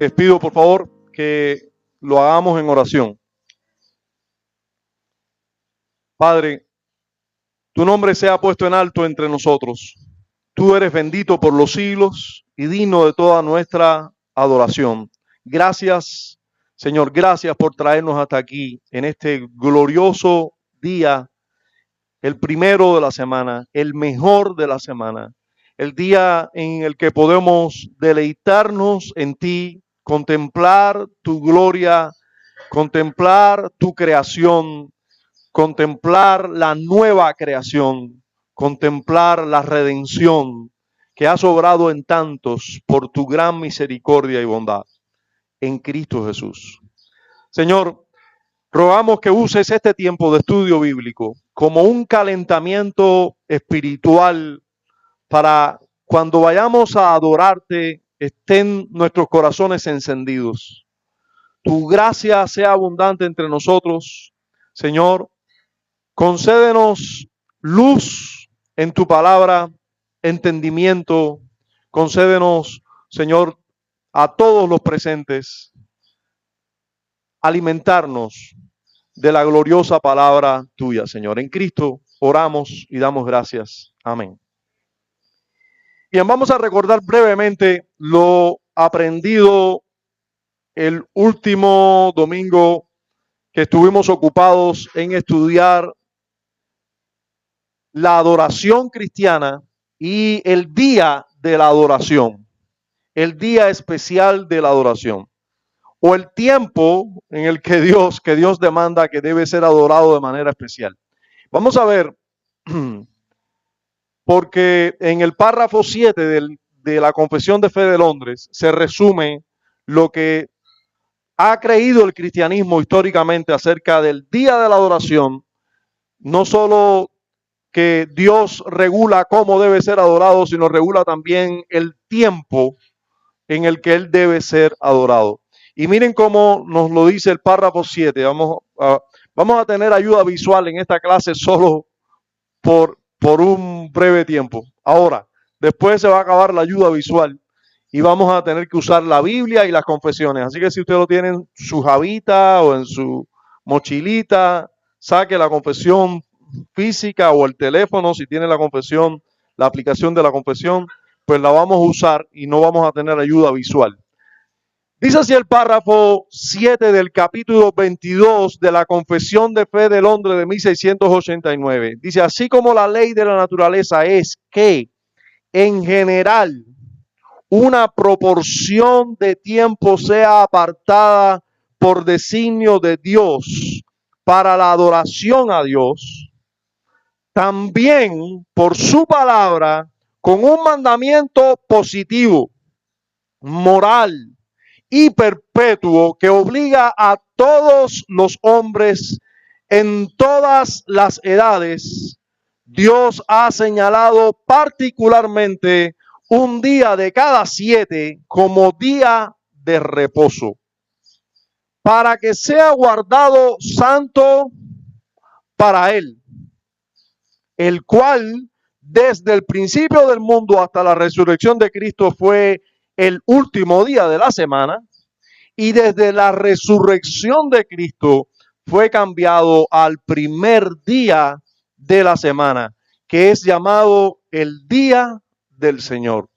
Les pido por favor que lo hagamos en oración. Padre, tu nombre sea puesto en alto entre nosotros. Tú eres bendito por los siglos y digno de toda nuestra adoración. Gracias, Señor, gracias por traernos hasta aquí en este glorioso día, el primero de la semana, el mejor de la semana, el día en el que podemos deleitarnos en ti, contemplar tu gloria, contemplar tu creación, contemplar la nueva creación, contemplar la redención que has obrado en tantos por tu gran misericordia y bondad en Cristo Jesús. Señor, rogamos que uses este tiempo de estudio bíblico como un calentamiento espiritual para cuando vayamos a adorarte estén nuestros corazones encendidos. Tu gracia sea abundante entre nosotros, Señor. Concédenos luz en tu palabra, entendimiento. Concédenos, Señor, a todos los presentes, alimentarnos de la gloriosa palabra tuya, Señor. En Cristo oramos y damos gracias. Amén. Bien, vamos a recordar brevemente lo aprendido el último domingo que estuvimos ocupados en estudiar la adoración cristiana y el día de la adoración, el día especial de la adoración, o el tiempo en el que Dios demanda que debe ser adorado de manera especial. Vamos a ver, porque en el párrafo 7 de la Confesión de Fe de Londres se resume lo que ha creído el cristianismo históricamente acerca del día de la adoración, no solo que Dios regula cómo debe ser adorado, sino regula también el tiempo en el que Él debe ser adorado. Y miren cómo nos lo dice el párrafo 7. Vamos a tener ayuda visual en esta clase solo por un breve tiempo. Ahora, después se va a acabar la ayuda visual y vamos a tener que usar la Biblia y las confesiones. Así que si usted lo tiene en su jabita o en su mochilita, saque la confesión física o el teléfono, si tiene la confesión, la aplicación de la confesión, pues la vamos a usar y no vamos a tener ayuda visual. Dice así el párrafo 7 del capítulo 22 de la Confesión de Fe de Londres de 1689. Dice, así como la ley de la naturaleza es que, en general, una proporción de tiempo sea apartada por designio de Dios para la adoración a Dios, también por su palabra, con un mandamiento positivo, moral y perpetuo que obliga a todos los hombres en todas las edades, Dios ha señalado particularmente un día de cada 7 como día de reposo, para que sea guardado santo para Él, el cual desde el principio del mundo hasta la resurrección de Cristo fue el último día de la semana, y desde la resurrección de Cristo fue cambiado al primer día de la semana, que es llamado el día del Señor,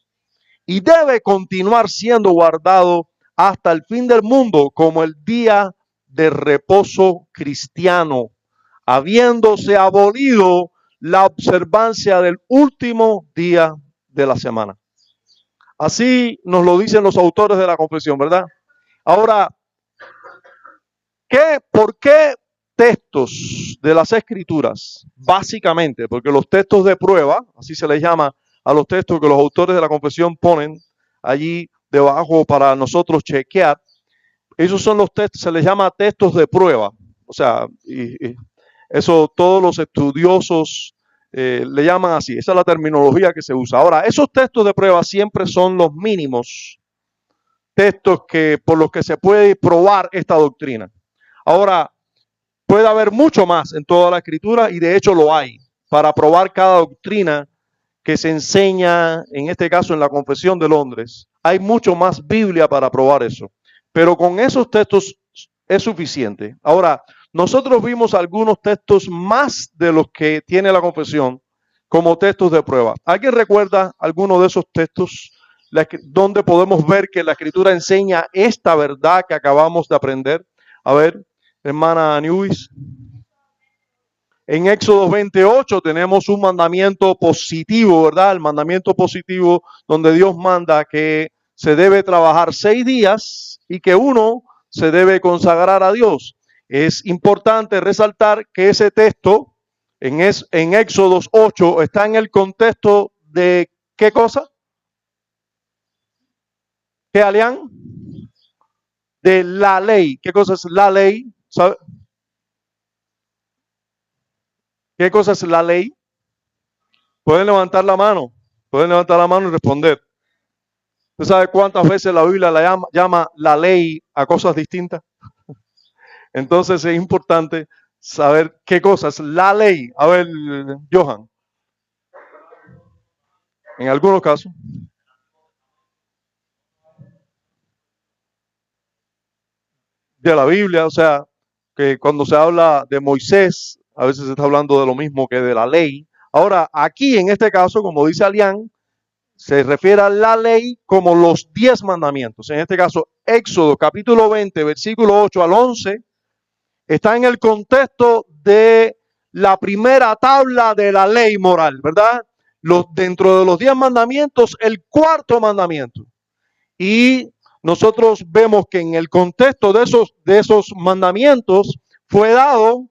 y debe continuar siendo guardado hasta el fin del mundo como el día de reposo cristiano, habiéndose abolido la observancia del último día de la semana. Así nos lo dicen los autores de la confesión, ¿verdad? Ahora, ¿por qué textos de las Escrituras? Básicamente, porque los textos de prueba, así se les llama a los textos que los autores de la confesión ponen allí debajo para nosotros chequear, esos son los textos, se les llama textos de prueba. O sea, eso todos los estudiosos le llaman así, esa es la terminología que se usa. Ahora, esos textos de prueba siempre son los mínimos textos por los que se puede probar esta doctrina. Ahora, puede haber mucho más en toda la Escritura y de hecho lo hay, para probar cada doctrina que se enseña, en este caso en la Confesión de Londres. Hay mucho más Biblia para probar eso. Pero con esos textos es suficiente. Ahora, nosotros vimos algunos textos más de los que tiene la confesión como textos de prueba. ¿Alguien recuerda alguno de esos textos donde podemos ver que la Escritura enseña esta verdad que acabamos de aprender? A ver, hermana Newis. En Éxodo 28 tenemos un mandamiento positivo, ¿verdad? El mandamiento positivo donde Dios manda que se debe trabajar 6 días y que uno se debe consagrar a Dios. Es importante resaltar que ese texto en Éxodo 8 está en el contexto de ¿qué cosa? ¿Qué, Alián? De la ley. ¿Qué cosa es la ley? ¿Sabe? ¿Qué cosa es la ley? Pueden levantar la mano. Pueden levantar la mano y responder. ¿Usted sabe cuántas veces la Biblia la llama la ley a cosas distintas? Entonces es importante saber qué cosa es la ley. A ver, Johan. En algunos casos. De la Biblia, o sea, que cuando se habla de Moisés, a veces se está hablando de lo mismo que de la ley. Ahora, aquí en este caso, como dice Alián, se refiere a la ley como los 10 mandamientos. En este caso, Éxodo capítulo 20, versículo 8 al 11, está en el contexto de la primera tabla de la ley moral, ¿verdad? Dentro de los 10 mandamientos, el cuarto mandamiento. Y nosotros vemos que en el contexto de esos mandamientos fue dado,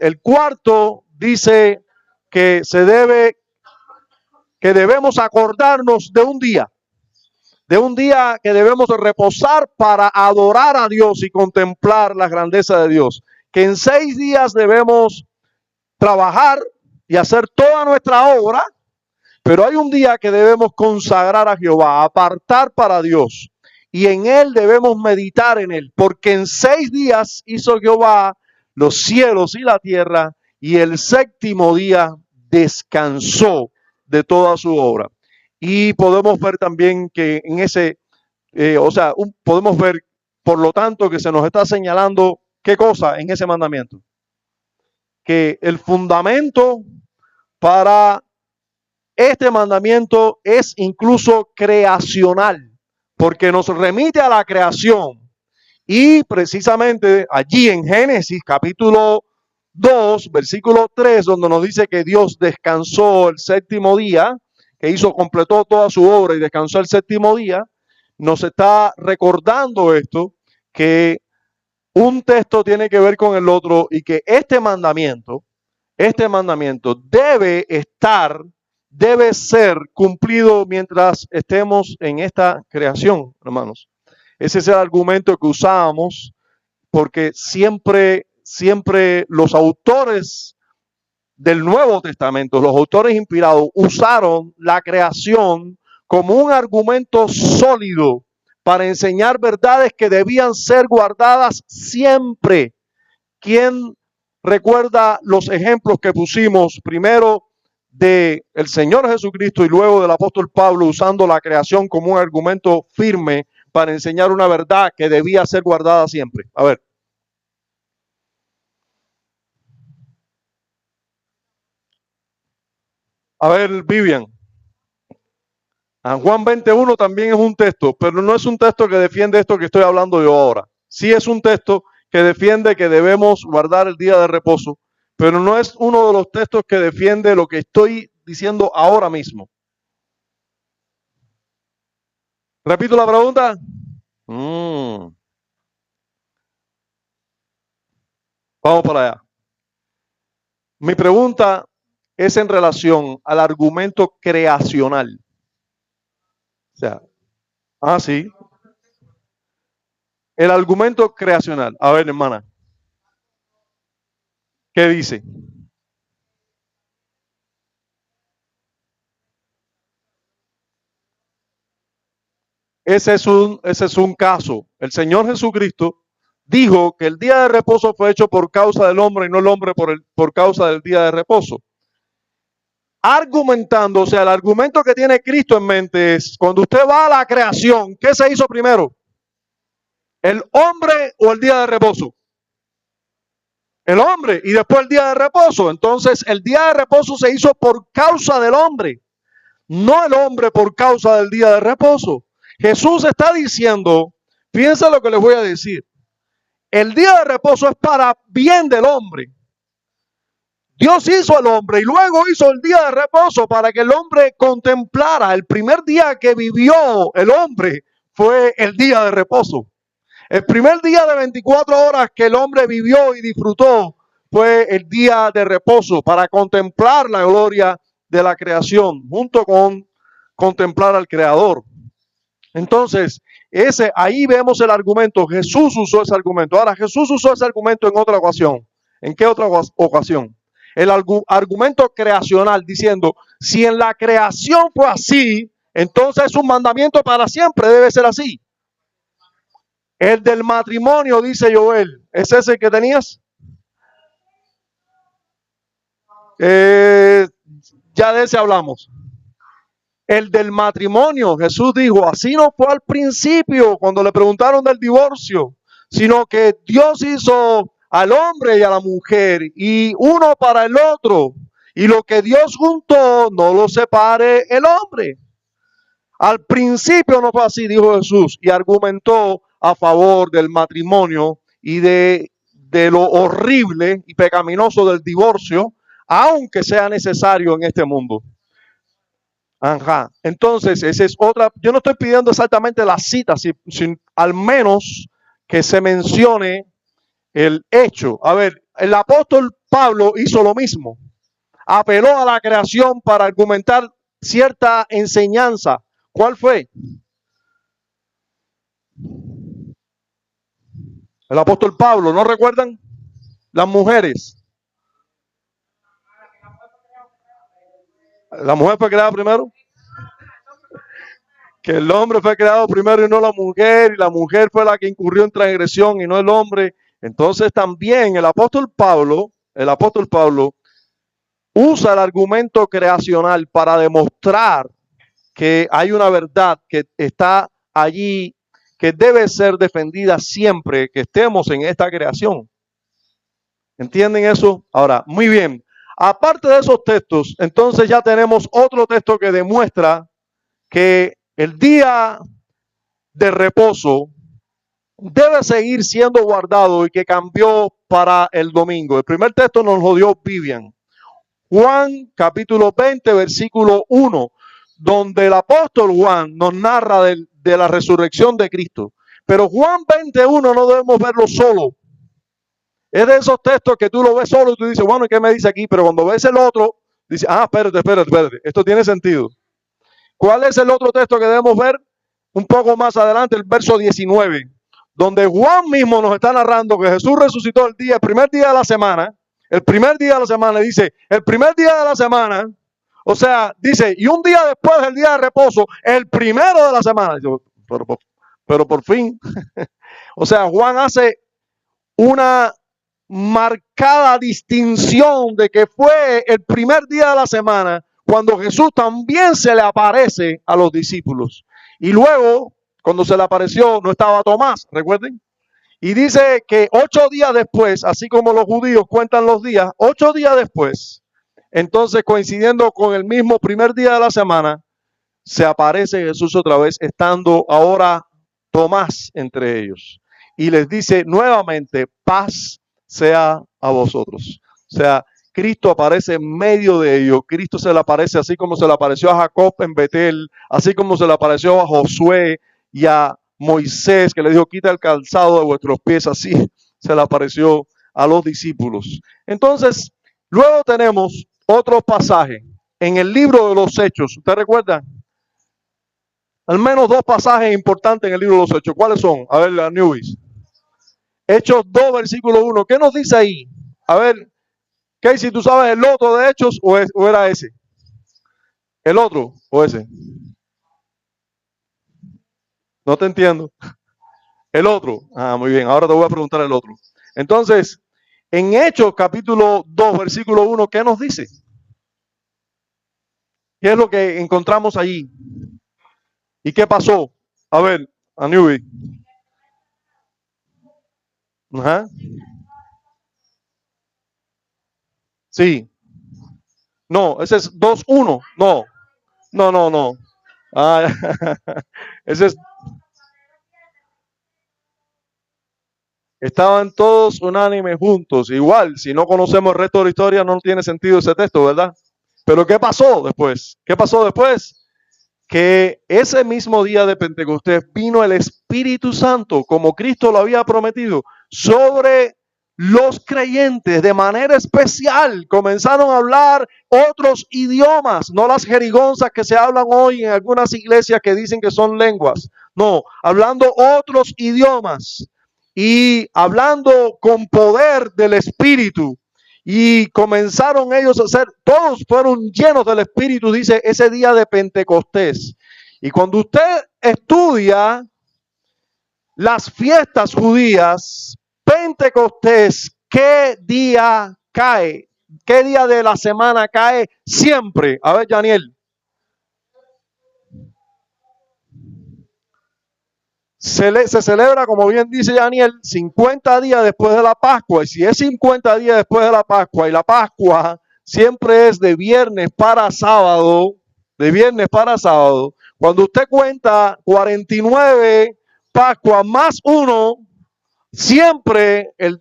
el cuarto dice que debemos acordarnos de un día que debemos reposar para adorar a Dios y contemplar la grandeza de Dios. Que en 6 días debemos trabajar y hacer toda nuestra obra, pero hay un día que debemos consagrar a Jehová, apartar para Dios, y en él debemos meditar en él, porque en 6 días hizo Jehová los cielos y la tierra, y el 7º día descansó de toda su obra. Y podemos ver también que en ese, podemos ver, por lo tanto, que se nos está señalando qué cosa en ese mandamiento. Que el fundamento para este mandamiento es incluso creacional, porque nos remite a la creación. Y precisamente allí en Génesis capítulo 2, versículo 3, donde nos dice que Dios descansó el 7º día, que completó toda su obra y descansó el 7º día, nos está recordando esto, que un texto tiene que ver con el otro y que este mandamiento debe ser cumplido mientras estemos en esta creación, hermanos. Ese es el argumento que usábamos, porque siempre los autores del Nuevo Testamento, los autores inspirados, usaron la creación como un argumento sólido para enseñar verdades que debían ser guardadas siempre. ¿Quién recuerda los ejemplos que pusimos primero del Señor Jesucristo y luego del apóstol Pablo usando la creación como un argumento firme para enseñar una verdad que debía ser guardada siempre? A ver. A ver, Vivian. Juan 21 también es un texto, pero no es un texto que defiende esto que estoy hablando yo ahora. Sí es un texto que defiende que debemos guardar el día de reposo, pero no es uno de los textos que defiende lo que estoy diciendo ahora mismo. Repito la pregunta. Vamos para allá. Mi pregunta es en relación al argumento creacional. O sea, sí. El argumento creacional. A ver, hermana. ¿Qué dice? Ese es un caso. El Señor Jesucristo dijo que el día de reposo fue hecho por causa del hombre y no el hombre por causa del día de reposo. argumentando, o sea, el argumento que tiene Cristo en mente es, cuando usted va a la creación, ¿qué se hizo primero? ¿El hombre o el día de reposo? El hombre, y después el día de reposo. Entonces, el día de reposo se hizo por causa del hombre, no el hombre por causa del día de reposo. Jesús está diciendo, fíjense lo que les voy a decir, el día de reposo es para bien del hombre. Dios hizo al hombre y luego hizo el día de reposo para que el hombre contemplara. El primer día que vivió el hombre fue el día de reposo. El primer día de 24 horas que el hombre vivió y disfrutó fue el día de reposo para contemplar la gloria de la creación, junto con contemplar al Creador. Entonces, ahí vemos el argumento. Jesús usó ese argumento. Ahora, Jesús usó ese argumento en otra ocasión. ¿En qué otra ocasión? El argumento creacional, diciendo, si en la creación fue así, entonces es un mandamiento para siempre, debe ser así. El del matrimonio, dice Joel, ¿es ese que tenías? Ya de ese hablamos. El del matrimonio, Jesús dijo, así no fue al principio cuando le preguntaron del divorcio, sino que Dios hizo al hombre y a la mujer y uno para el otro. Y lo que Dios juntó, no lo separe el hombre. Al principio no fue así, dijo Jesús, y argumentó a favor del matrimonio y de lo horrible y pecaminoso del divorcio, aunque sea necesario en este mundo. Ajá. Entonces, esa es otra. Yo no estoy pidiendo exactamente la cita, sin al menos que se mencione el hecho. A ver, el apóstol Pablo hizo lo mismo. Apeló a la creación para argumentar cierta enseñanza. ¿Cuál fue? El apóstol Pablo, ¿no recuerdan? Las mujeres. ¿La mujer fue creada primero? Que el hombre fue creado primero y no la mujer, y la mujer fue la que incurrió en transgresión y no el hombre. Entonces también el apóstol Pablo usa el argumento creacional para demostrar que hay una verdad que está allí, que debe ser defendida siempre que estemos en esta creación. ¿Entienden eso? Ahora, muy bien. Aparte de esos textos, entonces ya tenemos otro texto que demuestra que el día de reposo debe seguir siendo guardado y que cambió para el domingo. El primer texto nos lo dio Vivian. Juan capítulo 20, versículo 1, donde el apóstol Juan nos narra de la resurrección de Cristo. Pero Juan 21 no debemos verlo solo. Es de esos textos que tú lo ves solo y tú dices, bueno, ¿y qué me dice aquí? Pero cuando ves el otro, dices, espérate, esto tiene sentido. ¿Cuál es el otro texto que debemos ver? Un poco más adelante, el verso 19, donde Juan mismo nos está narrando que Jesús resucitó el primer día de la semana. El primer día de la semana, dice, el primer día de la semana, o sea, dice, y un día después del día de reposo, el primero de la semana. Pero por fin, o sea, Juan hace una marcada distinción de que fue el primer día de la semana cuando Jesús también se le aparece a los discípulos. Y luego, cuando se le apareció, no estaba Tomás, recuerden. Y dice que 8 días después, así como los judíos cuentan los días, 8 días después, entonces coincidiendo con el mismo primer día de la semana, se aparece Jesús otra vez, estando ahora Tomás entre ellos. Y les dice nuevamente, paz sea a vosotros. O sea, Cristo aparece en medio de ellos. Cristo se le aparece así como se le apareció a Jacob en Betel, así como se le apareció a Josué y a Moisés, que le dijo, quita el calzado de vuestros pies, así se le apareció a los discípulos. Entonces, luego tenemos otro pasaje en el libro de los Hechos. ¿Usted recuerda? Al menos 2 pasajes importantes en el libro de los Hechos. ¿Cuáles son? A ver, la Newbies. Hechos 2, versículo 1. ¿Qué nos dice ahí? A ver, Casey, ¿tú sabes el otro de Hechos o era ese? ¿El otro o ese? No te entiendo. El otro. Ah, muy bien. Ahora te voy a preguntar el otro. Entonces, en Hechos capítulo 2, versículo 1, ¿qué nos dice? ¿Qué es lo que encontramos allí? ¿Y qué pasó? A ver, Anubi. Ajá. Sí. No, ese es 2-1. No, no. Ah, ese es. Estaban todos unánimes juntos. Igual, si no conocemos el resto de la historia, no tiene sentido ese texto, ¿verdad? Pero ¿qué pasó después? ¿Qué pasó después? Que ese mismo día de Pentecostés vino el Espíritu Santo, como Cristo lo había prometido, sobre los creyentes de manera especial. Comenzaron a hablar otros idiomas, no las jerigonzas que se hablan hoy en algunas iglesias que dicen que son lenguas. No, hablando otros idiomas y hablando con poder del Espíritu. Y comenzaron ellos a hacer, todos fueron llenos del Espíritu, dice, ese día de Pentecostés. Y cuando usted estudia las fiestas judías, Pentecostés, ¿qué día cae? ¿Qué día de la semana cae siempre? A ver, Daniel. Se celebra, como bien dice Daniel, 50 días después de la Pascua. Y si es 50 días después de la Pascua, y la Pascua siempre es de viernes para sábado, cuando usted cuenta 49 Pascua más uno, siempre el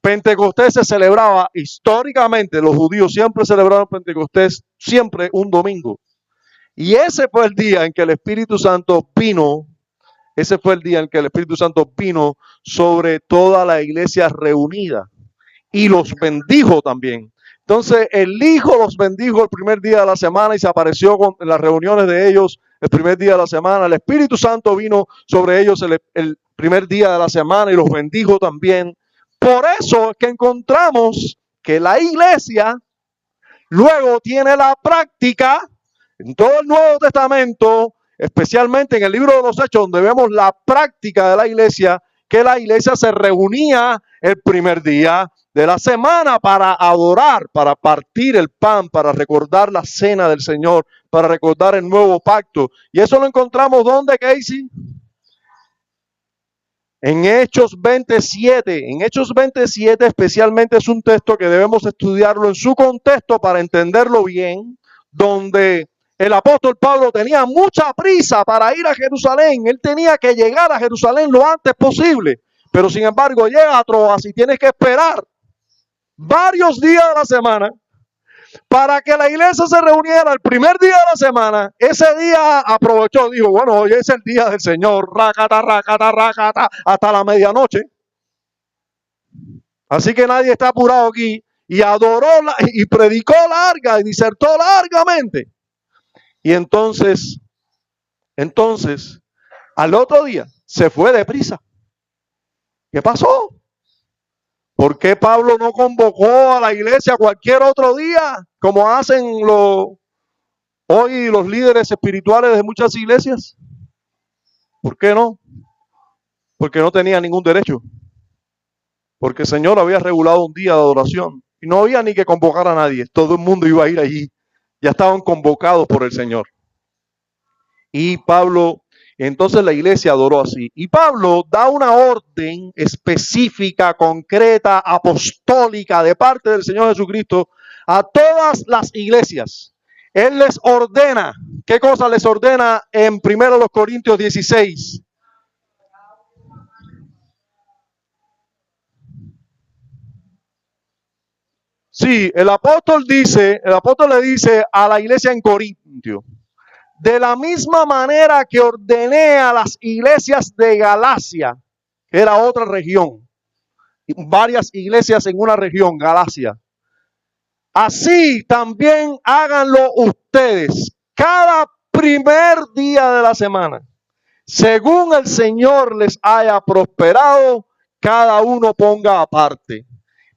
Pentecostés se celebraba históricamente, los judíos siempre celebraron Pentecostés, siempre un domingo. Y ese fue el día en que el Espíritu Santo vino. Ese fue el día en que el Espíritu Santo vino sobre toda la iglesia reunida y los bendijo también. Entonces el Hijo los bendijo el primer día de la semana y se apareció en las reuniones de ellos el primer día de la semana. El Espíritu Santo vino sobre ellos el primer día de la semana y los bendijo también. Por eso es que encontramos que la iglesia luego tiene la práctica en todo el Nuevo Testamento, especialmente en el libro de los Hechos, donde vemos la práctica de la iglesia, que la iglesia se reunía el primer día de la semana para adorar, para partir el pan, para recordar la cena del Señor, para recordar el nuevo pacto. Y eso lo encontramos ¿dónde, Casey? En Hechos 27. En Hechos 27 especialmente es un texto que debemos estudiarlo en su contexto para entenderlo bien, donde el apóstol Pablo tenía mucha prisa para ir a Jerusalén. Él tenía que llegar a Jerusalén lo antes posible. Pero sin embargo llega a Troas y tienes que esperar varios días de la semana para que la iglesia se reuniera el primer día de la semana. Ese día aprovechó, dijo, bueno, hoy es el día del Señor, racata, hasta la medianoche. Así que nadie está apurado aquí. Y adoró y predicó larga y disertó largamente. Y entonces, al otro día se fue deprisa. ¿Qué pasó? ¿Por qué Pablo no convocó a la iglesia cualquier otro día, como hacen hoy los líderes espirituales de muchas iglesias? ¿Por qué no? Porque no tenía ningún derecho. Porque el Señor había regulado un día de adoración y no había ni que convocar a nadie. Todo el mundo iba a ir allí. Ya estaban convocados por el Señor. Y Pablo, entonces la iglesia adoró así. Y Pablo da una orden específica, concreta, apostólica de parte del Señor Jesucristo a todas las iglesias. Él les ordena. ¿Qué cosa les ordena en 1 Corintios 16? Sí, el apóstol le dice a la iglesia en Corintio, de la misma manera que ordené a las iglesias de Galacia, que era otra región, varias iglesias en una región, Galacia. Así también háganlo ustedes cada primer día de la semana. Según el Señor les haya prosperado, cada uno ponga aparte,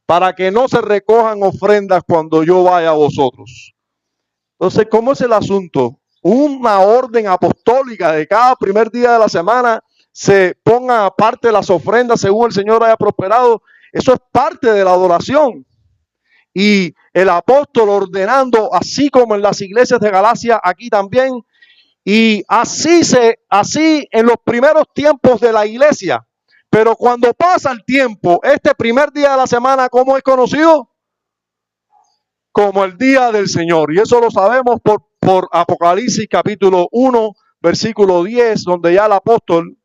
para que no se recojan ofrendas cuando yo vaya a vosotros. Entonces, ¿cómo es el asunto? Una orden apostólica de cada primer día de la semana se pongan aparte las ofrendas según el Señor haya prosperado. Eso es parte de la adoración. y el apóstol ordenando, así como en las iglesias de Galacia, aquí también. Y así en los primeros tiempos de la iglesia. Pero cuando pasa el tiempo, este primer día de la semana, ¿cómo es conocido? Como el día del Señor. Y eso lo sabemos por Apocalipsis capítulo 1, versículo 10, donde ya el apóstol,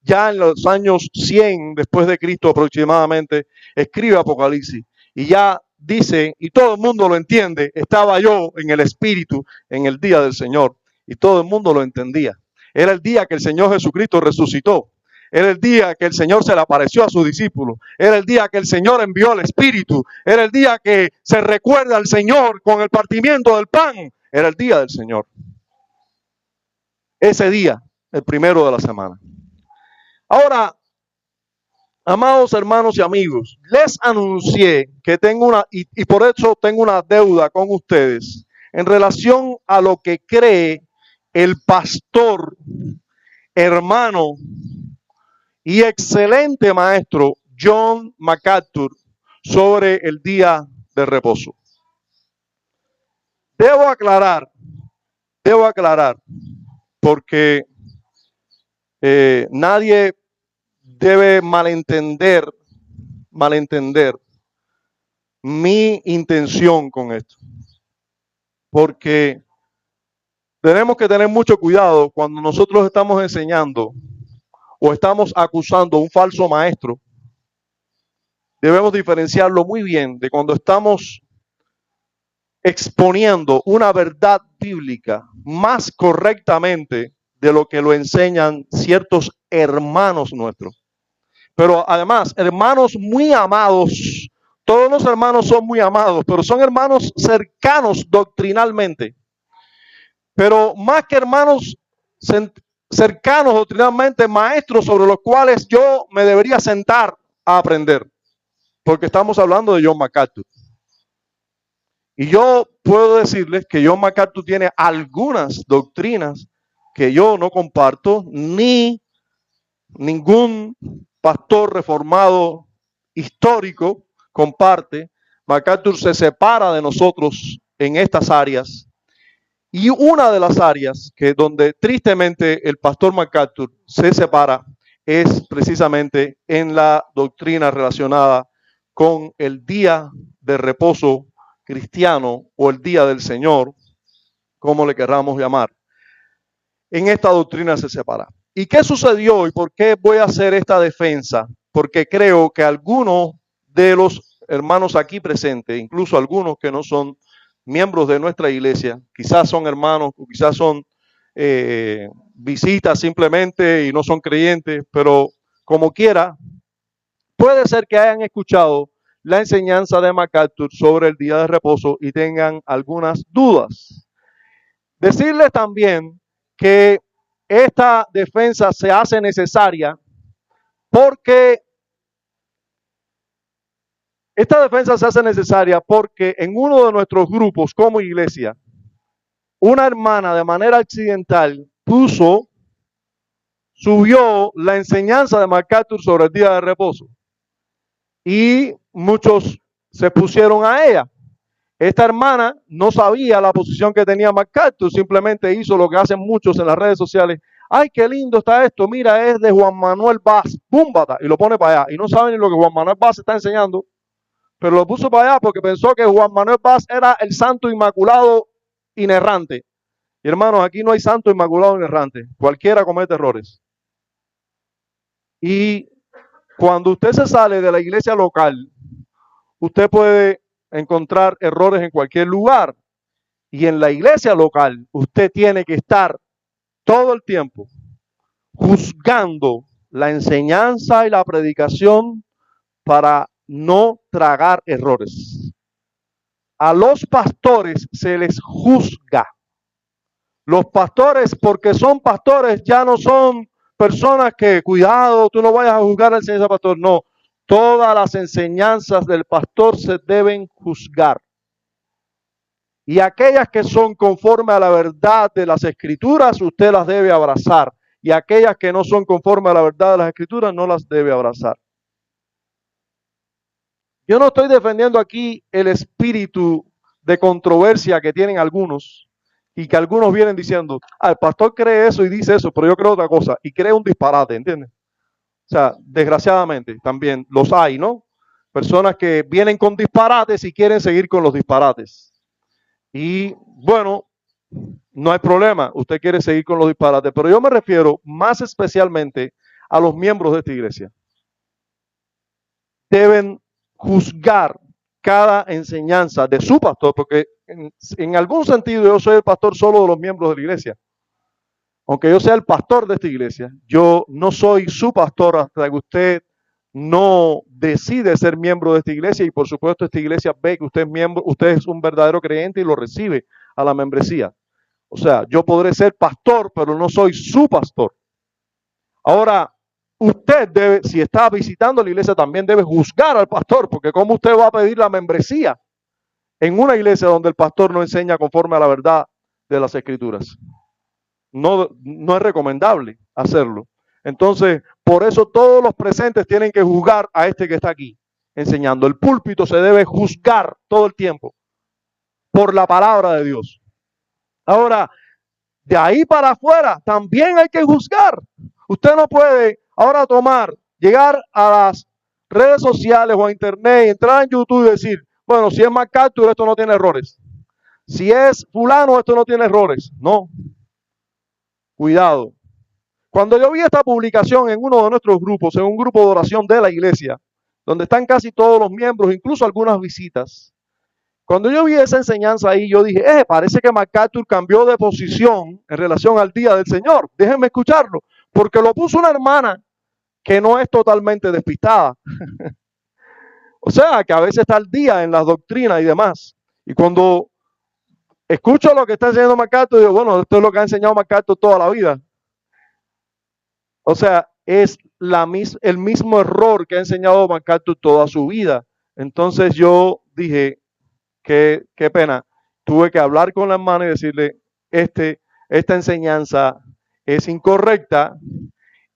ya en los años 100 después de Cristo aproximadamente, escribe Apocalipsis. Y ya dice, y todo el mundo lo entiende, estaba yo en el Espíritu en el día del Señor. Y todo el mundo lo entendía. Era el día que el Señor Jesucristo resucitó. Era el día que el Señor se le apareció a sus discípulos. Era el día que el Señor envió el Espíritu. Era el día que se recuerda al Señor con el partimiento del pan. Era el día del Señor. Ese día, el primero de la semana. Ahora, amados hermanos y amigos, les anuncié que tengo y por eso tengo una deuda con ustedes en relación a lo que cree el pastor, hermano y excelente maestro John MacArthur sobre el día de reposo. Debo aclarar, porque nadie debe malentender mi intención con esto. Porque tenemos que tener mucho cuidado cuando nosotros estamos enseñando o estamos acusando a un falso maestro. Debemos diferenciarlo muy bien de cuando estamos exponiendo una verdad bíblica más correctamente de lo que lo enseñan ciertos hermanos nuestros. Pero además, hermanos muy amados, todos los hermanos son muy amados, pero son hermanos cercanos doctrinalmente. Pero más que hermanos cercanos doctrinalmente, maestros sobre los cuales yo me debería sentar a aprender. Porque estamos hablando de John MacArthur. Y yo puedo decirles que John MacArthur tiene algunas doctrinas que yo no comparto, ni ningún pastor reformado histórico comparte. MacArthur se separa de nosotros en estas áreas. Y una de las áreas que donde tristemente el pastor MacArthur se separa es precisamente en la doctrina relacionada con el día de reposo cristiano o el día del Señor, como le querramos llamar. En esta doctrina se separa. ¿Y qué sucedió y por qué voy a hacer esta defensa? Porque creo que algunos de los hermanos aquí presentes, incluso algunos que no son miembros de nuestra iglesia, quizás son hermanos o quizás son visitas simplemente y no son creyentes, pero como quiera, puede ser que hayan escuchado la enseñanza de MacArthur sobre el día de reposo y tengan algunas dudas. Decirles también que esta defensa se hace necesaria porque en uno de nuestros grupos como iglesia, una hermana de manera accidental subió la enseñanza de MacArthur sobre el día de reposo y muchos se pusieron a ella. Esta hermana no sabía la posición que tenía MacArthur, simplemente hizo lo que hacen muchos en las redes sociales. Ay, qué lindo está esto, mira, es de Juan Manuel Vaz, púmbata, y lo pone para allá. Y no sabe ni lo que Juan Manuel Vaz está enseñando, pero lo puso para allá porque pensó que Juan Manuel Vaz era el santo inmaculado inerrante. Y hermanos, aquí no hay santo inmaculado inerrante, cualquiera comete errores. Y cuando usted se sale de la iglesia local, usted puede encontrar errores en cualquier lugar. Y en la iglesia local, usted tiene que estar todo el tiempo juzgando la enseñanza y la predicación para no tragar errores. A los pastores se les juzga. Los pastores, porque son pastores, ya no son personas que, cuidado, tú no vayas a juzgar al Señor pastor. No, todas las enseñanzas del pastor se deben juzgar. Y aquellas que son conforme a la verdad de las Escrituras, usted las debe abrazar. Y aquellas que no son conforme a la verdad de las Escrituras, no las debe abrazar. Yo no estoy defendiendo aquí el espíritu de controversia que tienen algunos y que algunos vienen diciendo, el pastor cree eso y dice eso, pero yo creo otra cosa y cree un disparate, ¿entiendes? O sea, desgraciadamente también los hay, ¿no? Personas que vienen con disparates y quieren seguir con los disparates. Y bueno, no hay problema, usted quiere seguir con los disparates, pero yo me refiero más especialmente a los miembros de esta iglesia. Deben juzgar cada enseñanza de su pastor, porque en algún sentido yo soy el pastor solo de los miembros de la iglesia. Aunque yo sea el pastor de esta iglesia, yo no soy su pastor hasta que usted no decide ser miembro de esta iglesia, y por supuesto esta iglesia ve que usted es miembro, usted es un verdadero creyente y lo recibe a la membresía. O sea, yo podré ser pastor, pero no soy su pastor. Ahora, usted debe, si está visitando la iglesia, también debe juzgar al pastor, porque ¿cómo usted va a pedir la membresía en una iglesia donde el pastor no enseña conforme a la verdad de las escrituras? No es recomendable hacerlo. Entonces, por eso todos los presentes tienen que juzgar a este que está aquí enseñando. El púlpito se debe juzgar todo el tiempo por la palabra de Dios. Ahora, de ahí para afuera también hay que juzgar. Usted no puede ahora llegar a las redes sociales o a internet, entrar en YouTube y decir, bueno, si es MacArthur, esto no tiene errores. Si es fulano, esto no tiene errores. No. Cuidado. Cuando yo vi esta publicación en uno de nuestros grupos, en un grupo de oración de la iglesia, donde están casi todos los miembros, incluso algunas visitas, cuando yo vi esa enseñanza ahí, yo dije, parece que MacArthur cambió de posición en relación al día del Señor. Déjenme escucharlo, porque lo puso una hermana que no es totalmente despistada. O sea, que a veces está al día en las doctrinas y demás. Y cuando escucho lo que está enseñando MacArthur, digo, bueno, esto es lo que ha enseñado MacArthur toda la vida. O sea, es el mismo error que ha enseñado MacArthur toda su vida. Entonces yo dije, qué pena. Tuve que hablar con la hermana y decirle, esta enseñanza es incorrecta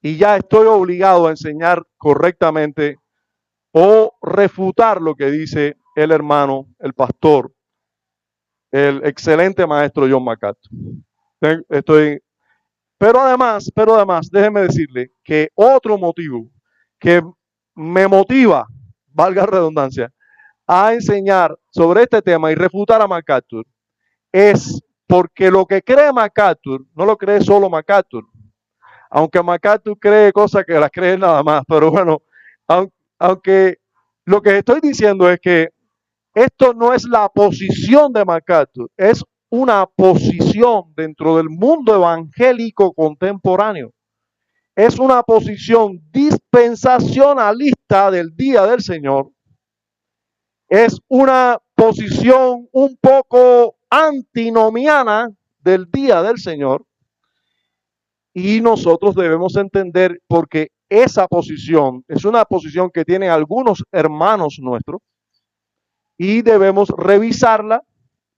y ya estoy obligado a enseñar correctamente o refutar lo que dice el hermano, el pastor, el excelente maestro John MacArthur. Pero además, déjeme decirle que otro motivo que me motiva, valga la redundancia, a enseñar sobre este tema y refutar a MacArthur es porque lo que cree MacArthur no lo cree solo MacArthur. Aunque MacArthur cree cosas que las cree nada más, pero bueno, aunque lo que estoy diciendo es que esto no es la posición de MacArthur, es una posición dentro del mundo evangélico contemporáneo. Es una posición dispensacionalista del día del Señor. Es una posición un poco antinomiana del día del Señor. Y nosotros debemos entender, porque esa posición es una posición que tienen algunos hermanos nuestros, y debemos revisarla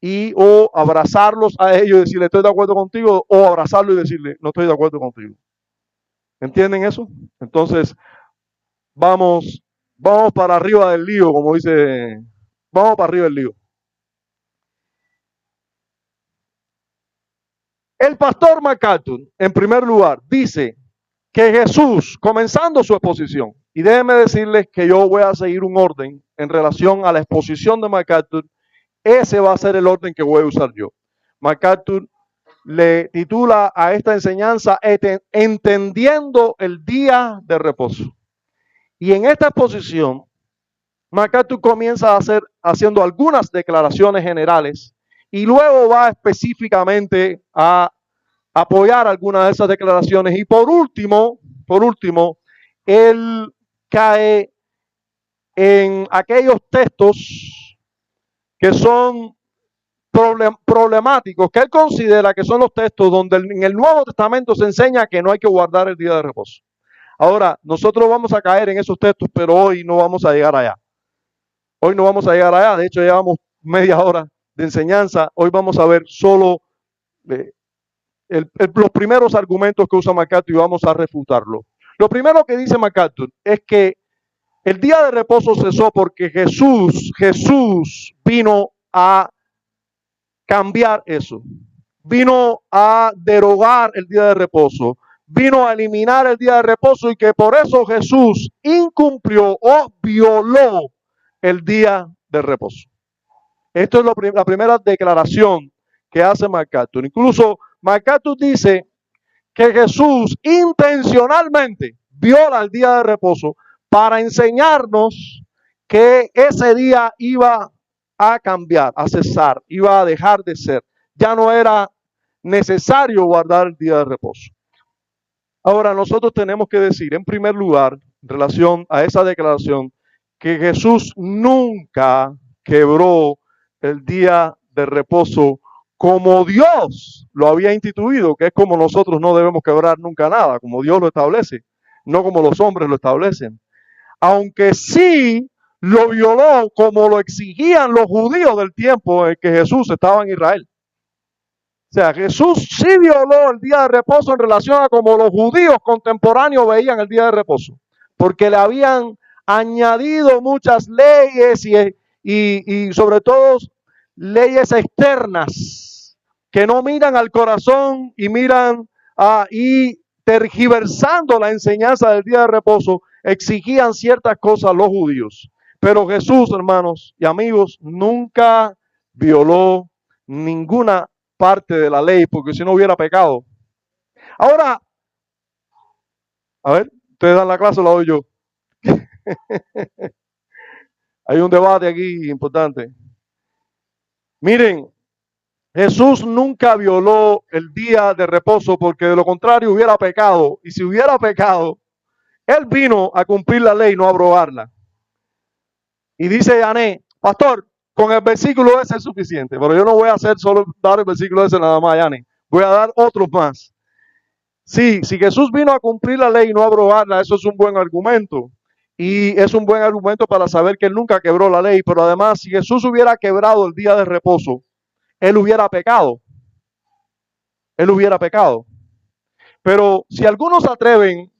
y o abrazarlos a ellos y decirle estoy de acuerdo contigo, o abrazarlo y decirle no estoy de acuerdo contigo. ¿Entienden eso? Entonces, vamos para arriba del lío, como dice, vamos para arriba del lío. El pastor MacArthur, en primer lugar, dice que Jesús, comenzando su exposición, y déjenme decirles que yo voy a seguir un orden en relación a la exposición de MacArthur. Ese va a ser el orden que voy a usar yo. MacArthur le titula a esta enseñanza Entendiendo el día de reposo. Y en esta exposición, MacArthur comienza haciendo algunas declaraciones generales y luego va específicamente a apoyar algunas de esas declaraciones. Y por último, él cae en aquellos textos que son problemáticos, que él considera que son los textos donde en el Nuevo Testamento se enseña que no hay que guardar el día de reposo. Ahora, nosotros vamos a caer en esos textos, pero hoy no vamos a llegar allá. Hoy no vamos a llegar allá, de hecho llevamos media hora de enseñanza. Hoy vamos a ver solo los primeros argumentos que usa MacArthur y vamos a refutarlo. Lo primero que dice MacArthur es que El día de reposo cesó porque Jesús vino a cambiar eso. Vino a derogar el día de reposo. Vino a eliminar el día de reposo y que por eso Jesús incumplió o violó el día de reposo. Esto es la primera declaración que hace MacArthur. Incluso MacArthur dice que Jesús intencionalmente viola el día de reposo para enseñarnos que ese día iba a cambiar, a cesar, iba a dejar de ser. Ya no era necesario guardar el día de reposo. Ahora, nosotros tenemos que decir, en primer lugar, en relación a esa declaración, que Jesús nunca quebró el día de reposo como Dios lo había instituido, que es como nosotros no debemos quebrar nunca nada, como Dios lo establece, no como los hombres lo establecen. Aunque sí lo violó como lo exigían los judíos del tiempo en que Jesús estaba en Israel. O sea, Jesús sí violó el día de reposo en relación a como los judíos contemporáneos veían el día de reposo, porque le habían añadido muchas leyes y sobre todo leyes externas que no miran al corazón y miran y tergiversando la enseñanza del día de reposo, exigían ciertas cosas los judíos. Pero Jesús, hermanos y amigos, nunca violó ninguna parte de la ley, porque si no hubiera pecado. Ahora, a ver, ustedes dan la clase o la doy yo. Hay un debate aquí importante. Miren, Jesús nunca violó el día de reposo porque de lo contrario hubiera pecado. Y si hubiera pecado, Él vino a cumplir la ley, no a abrogarla. Y dice Yané, pastor, con el versículo ese es suficiente, pero yo no voy a hacer solo dar el versículo ese nada más, Yané. Voy a dar otros más. Sí, si Jesús vino a cumplir la ley y no a abrogarla, eso es un buen argumento. Y es un buen argumento para saber que Él nunca quebró la ley, pero además, si Jesús hubiera quebrado el día de reposo, Él hubiera pecado. Él hubiera pecado. Pero si algunos se atreven,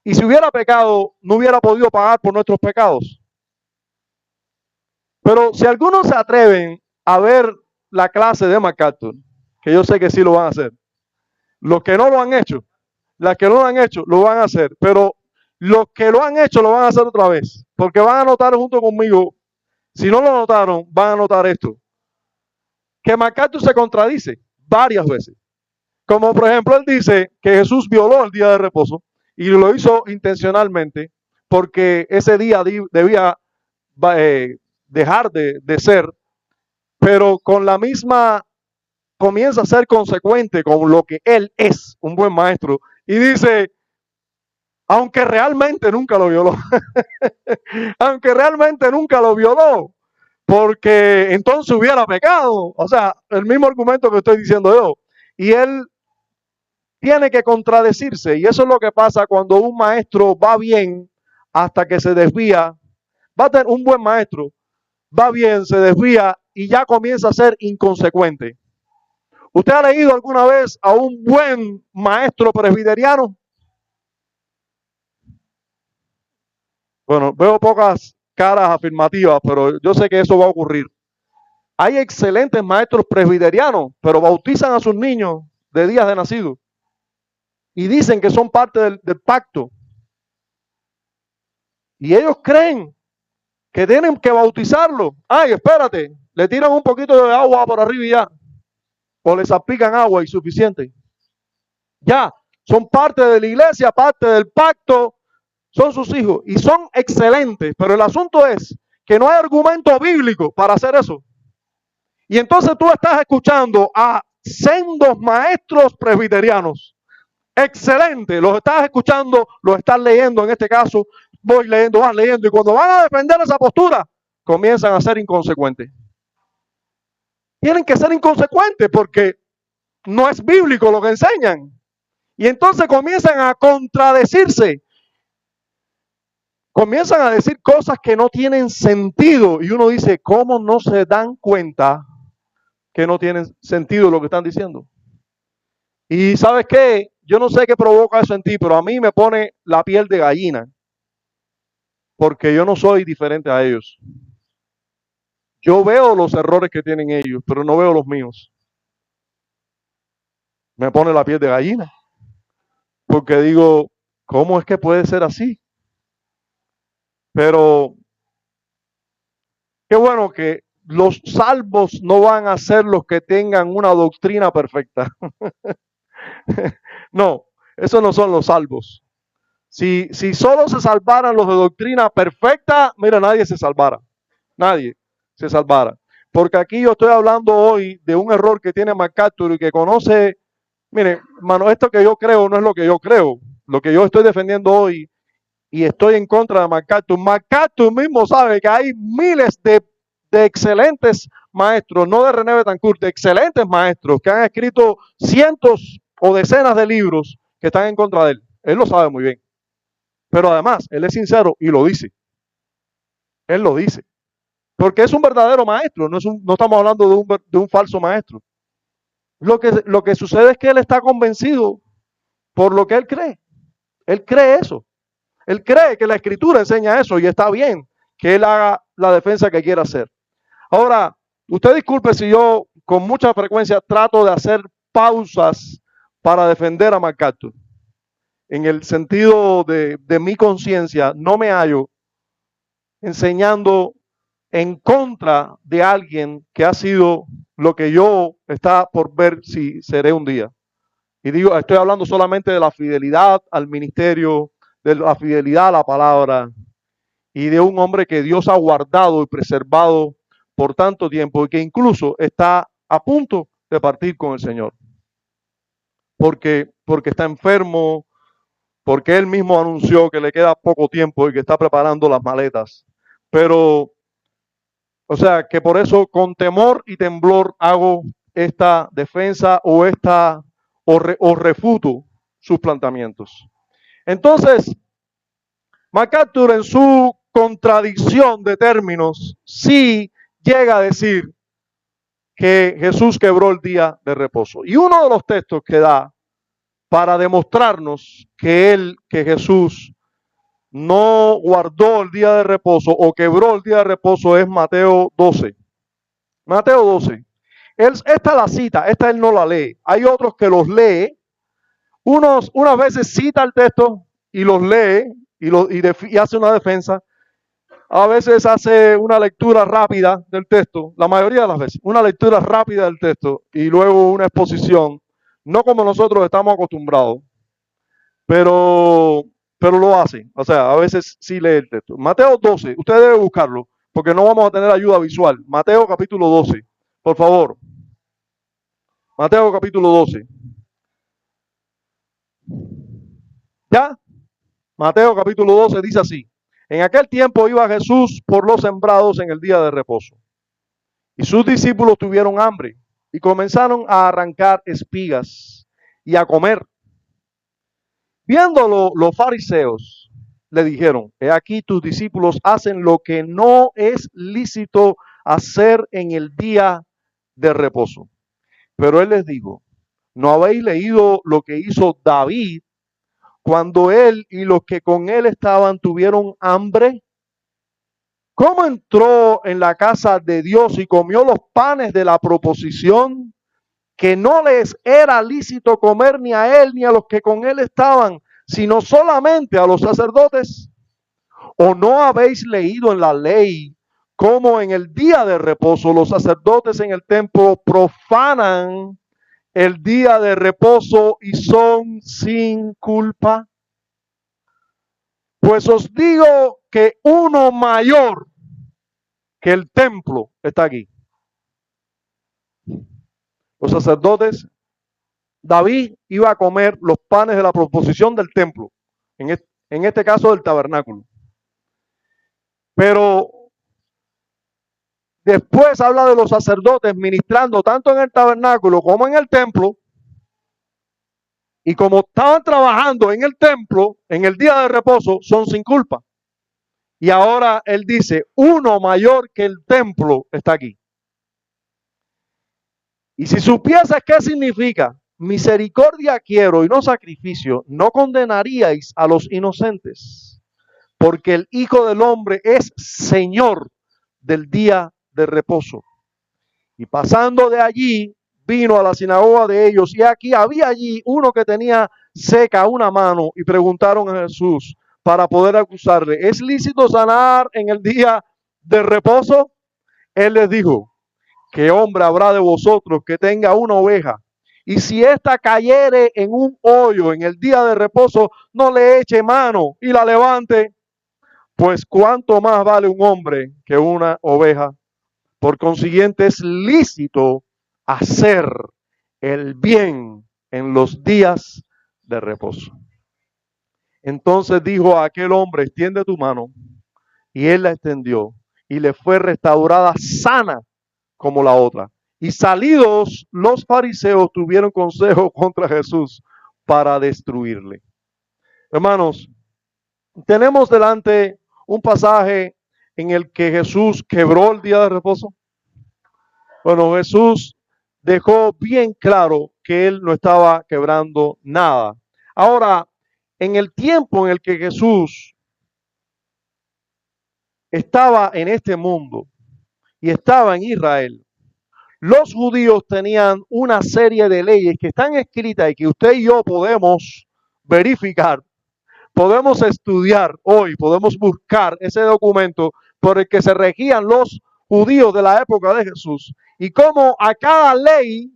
y si hubiera pecado, no hubiera podido pagar por nuestros pecados. Pero si algunos se atreven a ver la clase de MacArthur, que yo sé que sí lo van a hacer, los que no lo han hecho, las que no lo han hecho, lo van a hacer, pero los que lo han hecho lo van a hacer otra vez, porque van a notar junto conmigo, si no lo notaron, van a notar esto, que MacArthur se contradice varias veces. Como por ejemplo, él dice que Jesús violó el día de reposo y lo hizo intencionalmente porque ese día debía dejar de ser, pero con la misma comienza a ser consecuente con lo que él es, un buen maestro, y dice, aunque realmente nunca lo violó, aunque realmente nunca lo violó, porque entonces hubiera pecado, o sea, el mismo argumento que estoy diciendo yo, y él tiene que contradecirse, y eso es lo que pasa cuando un maestro va bien hasta que se desvía, va a tener un buen maestro, va bien, se desvía y ya comienza a ser inconsecuente. ¿Usted ha leído alguna vez a un buen maestro presbiteriano? Bueno, veo pocas caras afirmativas, pero yo sé que eso va a ocurrir. Hay excelentes maestros presbiterianos, pero bautizan a sus niños de días de nacido y dicen que son parte del pacto. Y ellos creen que tienen que bautizarlo. Ay, espérate, le tiran un poquito de agua por arriba y ya. O les aplican agua y suficiente. Ya, son parte de la iglesia, parte del pacto, son sus hijos y son excelentes. Pero el asunto es que no hay argumento bíblico para hacer eso. Y entonces tú estás escuchando a sendos maestros presbiterianos. Excelente, los estás escuchando, los estás leyendo, en este caso, voy leyendo, vas leyendo, y cuando van a defender esa postura, comienzan a ser inconsecuentes. Tienen que ser inconsecuentes porque no es bíblico lo que enseñan. Y entonces comienzan a contradecirse. Comienzan a decir cosas que no tienen sentido. Y uno dice, ¿cómo no se dan cuenta que no tienen sentido lo que están diciendo? Y ¿sabes qué? Yo no sé qué provoca eso en ti, pero a mí me pone la piel de gallina. porque yo no soy diferente a ellos. Yo veo los errores que tienen ellos, pero no veo los míos. Me pone la piel de gallina, porque digo, ¿cómo es que puede ser así? Pero qué bueno que los salvos no van a ser los que tengan una doctrina perfecta. No, esos no son los salvos. Si solo se salvaran los de doctrina perfecta, mira, nadie se salvara. Nadie se salvara. Porque aquí yo estoy hablando hoy de un error que tiene MacArthur y que conoce. Mire, hermano, esto que yo creo no es lo que yo creo. Lo que yo estoy defendiendo hoy y estoy en contra de MacArthur. MacArthur mismo sabe que hay miles de excelentes maestros, no de René Betancourt, de excelentes maestros que han escrito cientos o decenas de libros que están en contra de él. Él lo sabe muy bien. Pero además, él es sincero y lo dice. Él lo dice. Porque es un verdadero maestro, no estamos hablando de un falso maestro. Lo que sucede es que él está convencido por lo que él cree. Él cree eso. Él cree que la escritura enseña eso y está bien que él haga la defensa que quiera hacer. Ahora, usted disculpe si yo con mucha frecuencia trato de hacer pausas para defender a MacArthur. En el sentido de mi conciencia, no me hallo enseñando en contra de alguien que ha sido lo que yo está por ver si seré un día. Y digo, estoy hablando solamente de la fidelidad al ministerio, de la fidelidad a la palabra y de un hombre que Dios ha guardado y preservado por tanto tiempo y que incluso está a punto de partir con el Señor. Porque está enfermo, porque él mismo anunció que le queda poco tiempo y que está preparando las maletas. Pero, o sea, que por eso con temor y temblor hago esta defensa o refuto sus planteamientos. Entonces, MacArthur en su contradicción de términos sí llega a decir que Jesús quebró el día de reposo. Y uno de los textos que da para demostrarnos que Jesús no guardó el día de reposo o quebró el día de reposo es Mateo 12. Mateo 12. Esta la cita, esta él no la lee. Hay otros que los lee. Unas veces cita el texto y los lee y hace una defensa. A veces hace una lectura rápida del texto, la mayoría de las veces, una lectura rápida del texto y luego una exposición, no como nosotros estamos acostumbrados, pero lo hace. O sea, a veces sí lee el texto. Mateo 12, usted debe buscarlo, porque no vamos a tener ayuda visual. Mateo capítulo 12, por favor. Mateo capítulo 12. ¿Ya? Mateo capítulo 12 dice así. En aquel tiempo iba Jesús por los sembrados en el día de reposo. Y sus discípulos tuvieron hambre y comenzaron a arrancar espigas y a comer. Viéndolo, los fariseos le dijeron, he aquí tus discípulos hacen lo que no es lícito hacer en el día de reposo. Pero él les dijo, ¿no habéis leído lo que hizo David cuando él y los que con él estaban tuvieron hambre? ¿Cómo entró en la casa de Dios y comió los panes de la proposición que no les era lícito comer ni a él ni a los que con él estaban, sino solamente a los sacerdotes? ¿O no habéis leído en la ley cómo en el día de reposo los sacerdotes en el templo profanan el día de reposo y son sin culpa? Pues os digo que uno mayor que el templo está aquí. Los sacerdotes, David iba a comer los panes de la proposición del templo, en este caso del tabernáculo. Pero después habla de los sacerdotes ministrando tanto en el tabernáculo como en el templo. Y como estaban trabajando en el templo, en el día de reposo, son sin culpa. Y ahora él dice, uno mayor que el templo está aquí. Y si supieses qué significa, misericordia quiero y no sacrificio, no condenaríais a los inocentes, porque el Hijo del Hombre es Señor del día de reposo. Y pasando de allí, vino a la sinagoga de ellos, y aquí había allí uno que tenía seca una mano, y preguntaron a Jesús para poder acusarle: ¿es lícito sanar en el día de reposo? Él les dijo: ¿qué hombre habrá de vosotros que tenga una oveja, y si ésta cayere en un hoyo en el día de reposo, no le eche mano y la levante? Pues cuánto más vale un hombre que una oveja. Por consiguiente, es lícito hacer el bien en los días de reposo. Entonces dijo a aquel hombre: extiende tu mano. Y él la extendió, y le fue restaurada sana como la otra. Y salidos los fariseos tuvieron consejo contra Jesús para destruirle. Hermanos, tenemos delante un pasaje en el que Jesús quebró el día de reposo. Bueno, Jesús dejó bien claro que él no estaba quebrando nada. Ahora, en el tiempo en el que Jesús estaba en este mundo y estaba en Israel, los judíos tenían una serie de leyes que están escritas y que usted y yo podemos verificar, podemos estudiar hoy, podemos buscar ese documento por el que se regían los judíos de la época de Jesús, y cómo a cada ley,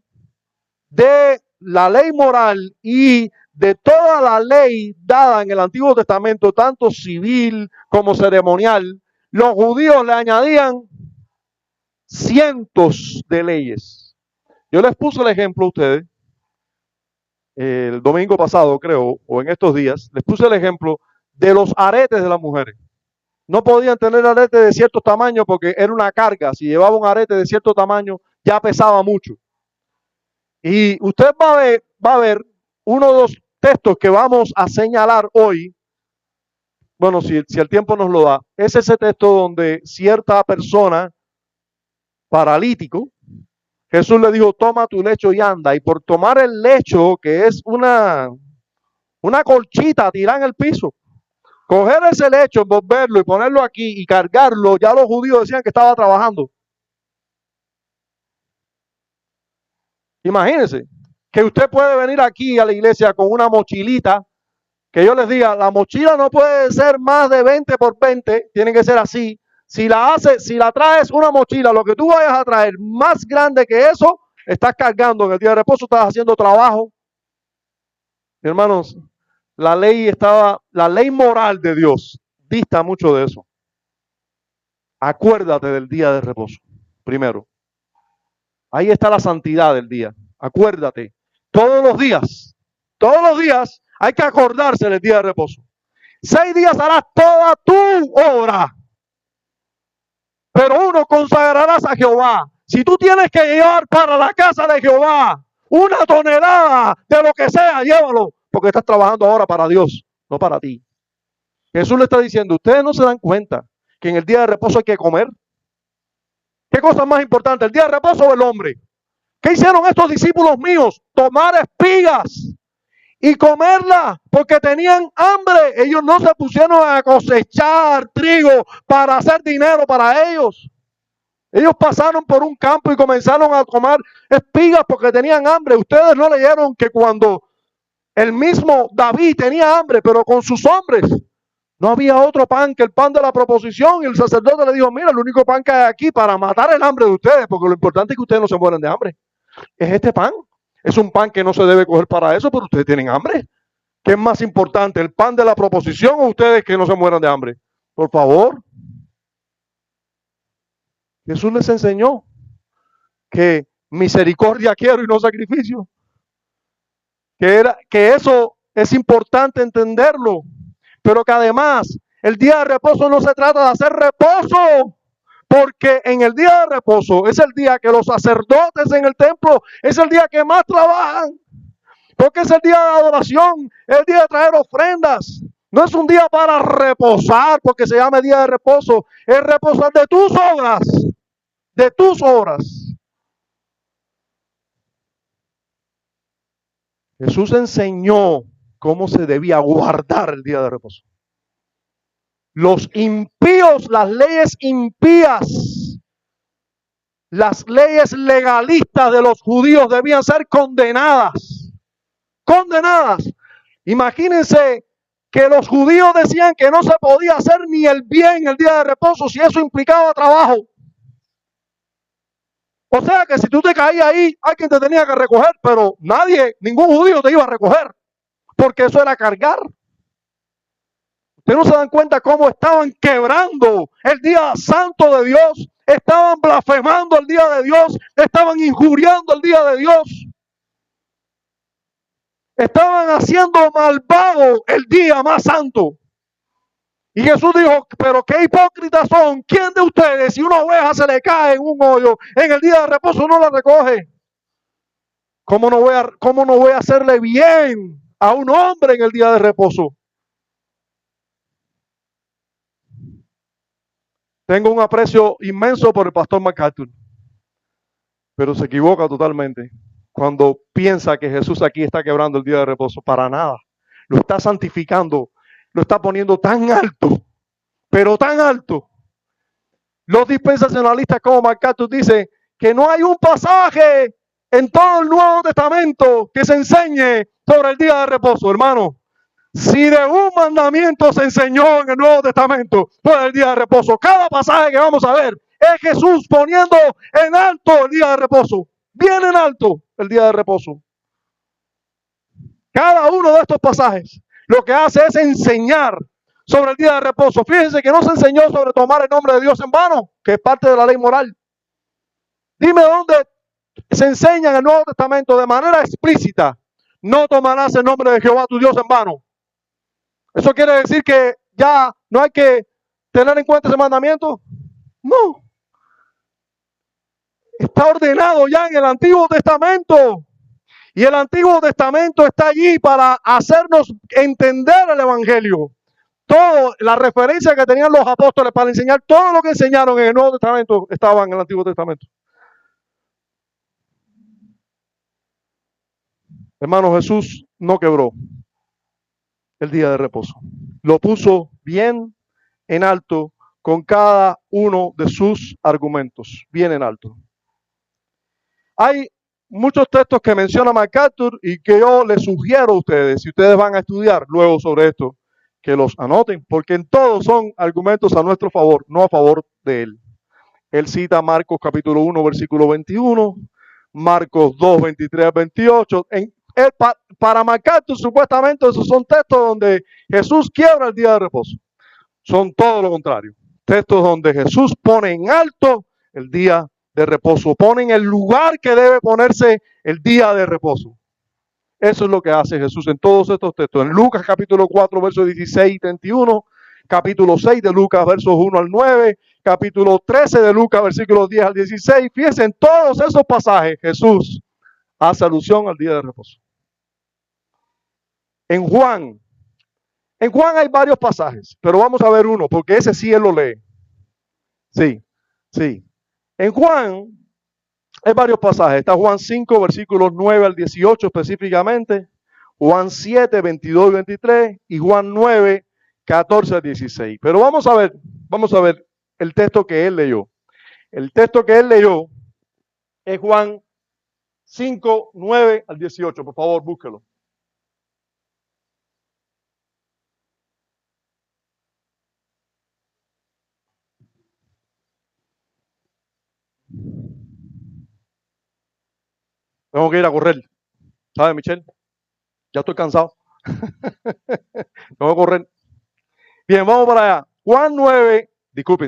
de la ley moral y de toda la ley dada en el Antiguo Testamento, tanto civil como ceremonial, los judíos le añadían cientos de leyes. Yo les puse el ejemplo a ustedes el domingo pasado, creo, o en estos días, les puse el ejemplo de los aretes de las mujeres. No podían tener aretes de cierto tamaño porque era una carga. Si llevaba un arete de cierto tamaño, ya pesaba mucho. Y usted va a ver uno de los textos que vamos a señalar hoy. Bueno, si el tiempo nos lo da, es ese texto donde cierta persona, paralítico, Jesús le dijo: toma tu lecho y anda. Y por tomar el lecho, que es una colchita tirada en el piso, coger ese lecho, envolverlo y ponerlo aquí y cargarlo, ya los judíos decían que estaba trabajando. Imagínense que usted puede venir aquí a la iglesia con una mochilita, que yo les diga: la mochila no puede ser más de 20 por 20, tiene que ser así. Si la traes una mochila, lo que tú vayas a traer más grande que eso, estás cargando. En el día de reposo estás haciendo trabajo. Hermanos, la ley moral de Dios dista mucho de eso. Acuérdate del día de reposo, primero. Ahí está la santidad del día. Acuérdate. Todos los días hay que acordarse del día de reposo. 6 días harás toda tu obra, pero uno consagrarás a Jehová. Si tú tienes que llevar para la casa de Jehová 1 tonelada de lo que sea, llévalo, porque estás trabajando ahora para Dios, no para ti. Jesús le está diciendo: ustedes no se dan cuenta que en el día de reposo hay que comer. ¿Qué cosa es más importante, el día de reposo o el hombre? ¿Qué hicieron estos discípulos míos? Tomar espigas y comerlas porque tenían hambre. Ellos no se pusieron a cosechar trigo para hacer dinero para ellos. Ellos pasaron por un campo y comenzaron a comer espigas porque tenían hambre. Ustedes no leyeron que cuando el mismo David tenía hambre, pero con sus hombres, no había otro pan que el pan de la proposición, y el sacerdote le dijo: mira, el único pan que hay aquí para matar el hambre de ustedes, porque lo importante es que ustedes no se mueran de hambre, es este pan. Es un pan que no se debe coger para eso, pero ustedes tienen hambre. ¿Qué es más importante, el pan de la proposición o ustedes que no se mueran de hambre? Por favor. Jesús les enseñó que misericordia quiero y no sacrificio. Que eso es importante entenderlo, pero que además el día de reposo no se trata de hacer reposo, porque en el día de reposo es el día que los sacerdotes en el templo, es el día que más trabajan, porque es el día de adoración, el día de traer ofrendas. No es un día para reposar, porque se llama día de reposo, es reposar de tus obras, de tus obras. Jesús enseñó cómo se debía guardar el día de reposo. Los impíos, las leyes impías, las leyes legalistas de los judíos debían ser condenadas. Condenadas. Imagínense que los judíos decían que no se podía hacer ni el bien el día de reposo si eso implicaba trabajo. O sea que si tú te caías ahí, alguien te tenía que recoger, pero nadie, ningún judío te iba a recoger, porque eso era cargar. Ustedes no se dan cuenta cómo estaban quebrando el día santo de Dios, estaban blasfemando el día de Dios, estaban injuriando el día de Dios, estaban haciendo malvado el día más santo. Y Jesús dijo, pero qué hipócritas son. ¿Quién de ustedes, si una oveja se le cae en un hoyo, en el día de reposo no la recoge? ¿Cómo no voy a hacerle bien a un hombre en el día de reposo? Tengo un aprecio inmenso por el pastor MacArthur, pero se equivoca totalmente cuando piensa que Jesús aquí está quebrando el día de reposo. Para nada. Lo está santificando, lo está poniendo tan alto, pero tan alto. Los dispensacionalistas como MacArthur dicen que no hay un pasaje en todo el Nuevo Testamento que se enseñe sobre el día de reposo, hermano. Si de un mandamiento se enseñó en el Nuevo Testamento, fue el día de reposo. Cada pasaje que vamos a ver es Jesús poniendo en alto el día de reposo. Bien en alto el día de reposo. Cada uno de estos pasajes lo que hace es enseñar sobre el día de reposo. Fíjense que no se enseñó sobre tomar el nombre de Dios en vano, que es parte de la ley moral. Dime dónde se enseña en el Nuevo Testamento de manera explícita: no tomarás el nombre de Jehová tu Dios en vano. ¿Eso quiere decir que ya no hay que tener en cuenta ese mandamiento? No. Está ordenado ya en el Antiguo Testamento. Y el Antiguo Testamento está allí para hacernos entender el Evangelio. Todo, la referencia que tenían los apóstoles para enseñar todo lo que enseñaron en el Nuevo Testamento estaba en el Antiguo Testamento. Hermano, Jesús no quebró el día de reposo. Lo puso bien en alto con cada uno de sus argumentos, bien en alto. Hay muchos textos que menciona MacArthur y que yo les sugiero a ustedes, si ustedes van a estudiar luego sobre esto, que los anoten, porque en todos son argumentos a nuestro favor, no a favor de él. Él cita Marcos capítulo 1, versículo 21, Marcos 2, 23, 28. Para MacArthur, supuestamente, esos son textos donde Jesús quiebra el día de reposo. Son todo lo contrario. Textos donde Jesús pone en alto el día de reposo, pone en el lugar que debe ponerse el día de reposo. Eso es lo que hace Jesús en todos estos textos. En Lucas capítulo 4, versos 16 y 31, capítulo 6 de Lucas, versos 1 al 9, capítulo 13 de Lucas, versículos 10 al 16. Fíjense, en todos esos pasajes Jesús hace alusión al día de reposo. En Juan hay varios pasajes, pero vamos a ver uno, porque ese sí él lo lee. Sí. En Juan hay varios pasajes. Está Juan 5, versículos 9 al 18 específicamente, Juan 7, 22 y 23, y Juan 9, 14 al 16. Pero vamos a ver el texto que él leyó. El texto que él leyó es Juan 5, 9 al 18. Por favor, búsquelo. Tengo que ir a correr. ¿Sabe, Michelle? Ya estoy cansado. Tengo que correr. Bien, vamos para allá. Juan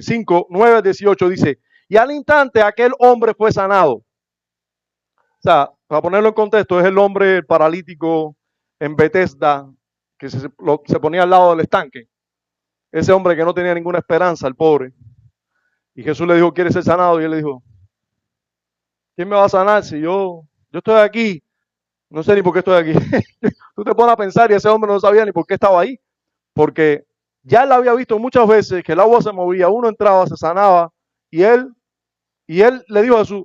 5, 9 al 18 dice: y al instante aquel hombre fue sanado. O sea, para ponerlo en contexto, es el hombre paralítico en Bethesda que se ponía al lado del estanque. Ese hombre que no tenía ninguna esperanza, el pobre. Y Jesús le dijo: ¿quieres ser sanado? Y él le dijo: ¿quién me va a sanar si yo estoy aquí? No sé ni por qué estoy aquí. Tú te pones a pensar y ese hombre no sabía ni por qué estaba ahí. Porque ya él había visto muchas veces que el agua se movía, uno entraba, se sanaba, y él le dijo a Jesús: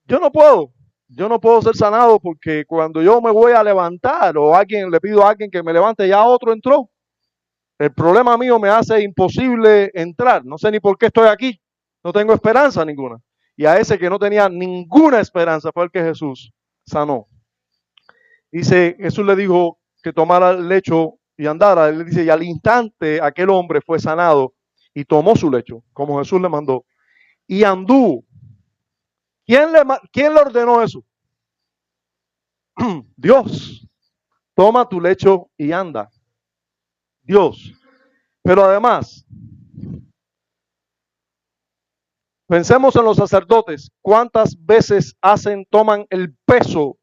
yo no puedo ser sanado porque cuando yo me voy a levantar o le pido a alguien que me levante, ya otro entró. el problema mío me hace imposible entrar. No sé ni por qué estoy aquí. No tengo esperanza ninguna. Y a ese que no tenía ninguna esperanza fue el que Jesús sanó. Dice, Jesús le dijo que tomara el lecho y andara. Él dice, y al instante aquel hombre fue sanado y tomó su lecho, como Jesús le mandó. Y anduvo. ¿Quién le ordenó eso? Dios. Toma tu lecho y anda. Dios. Pero además, pensemos en los sacerdotes. ¿Cuántas veces toman el peso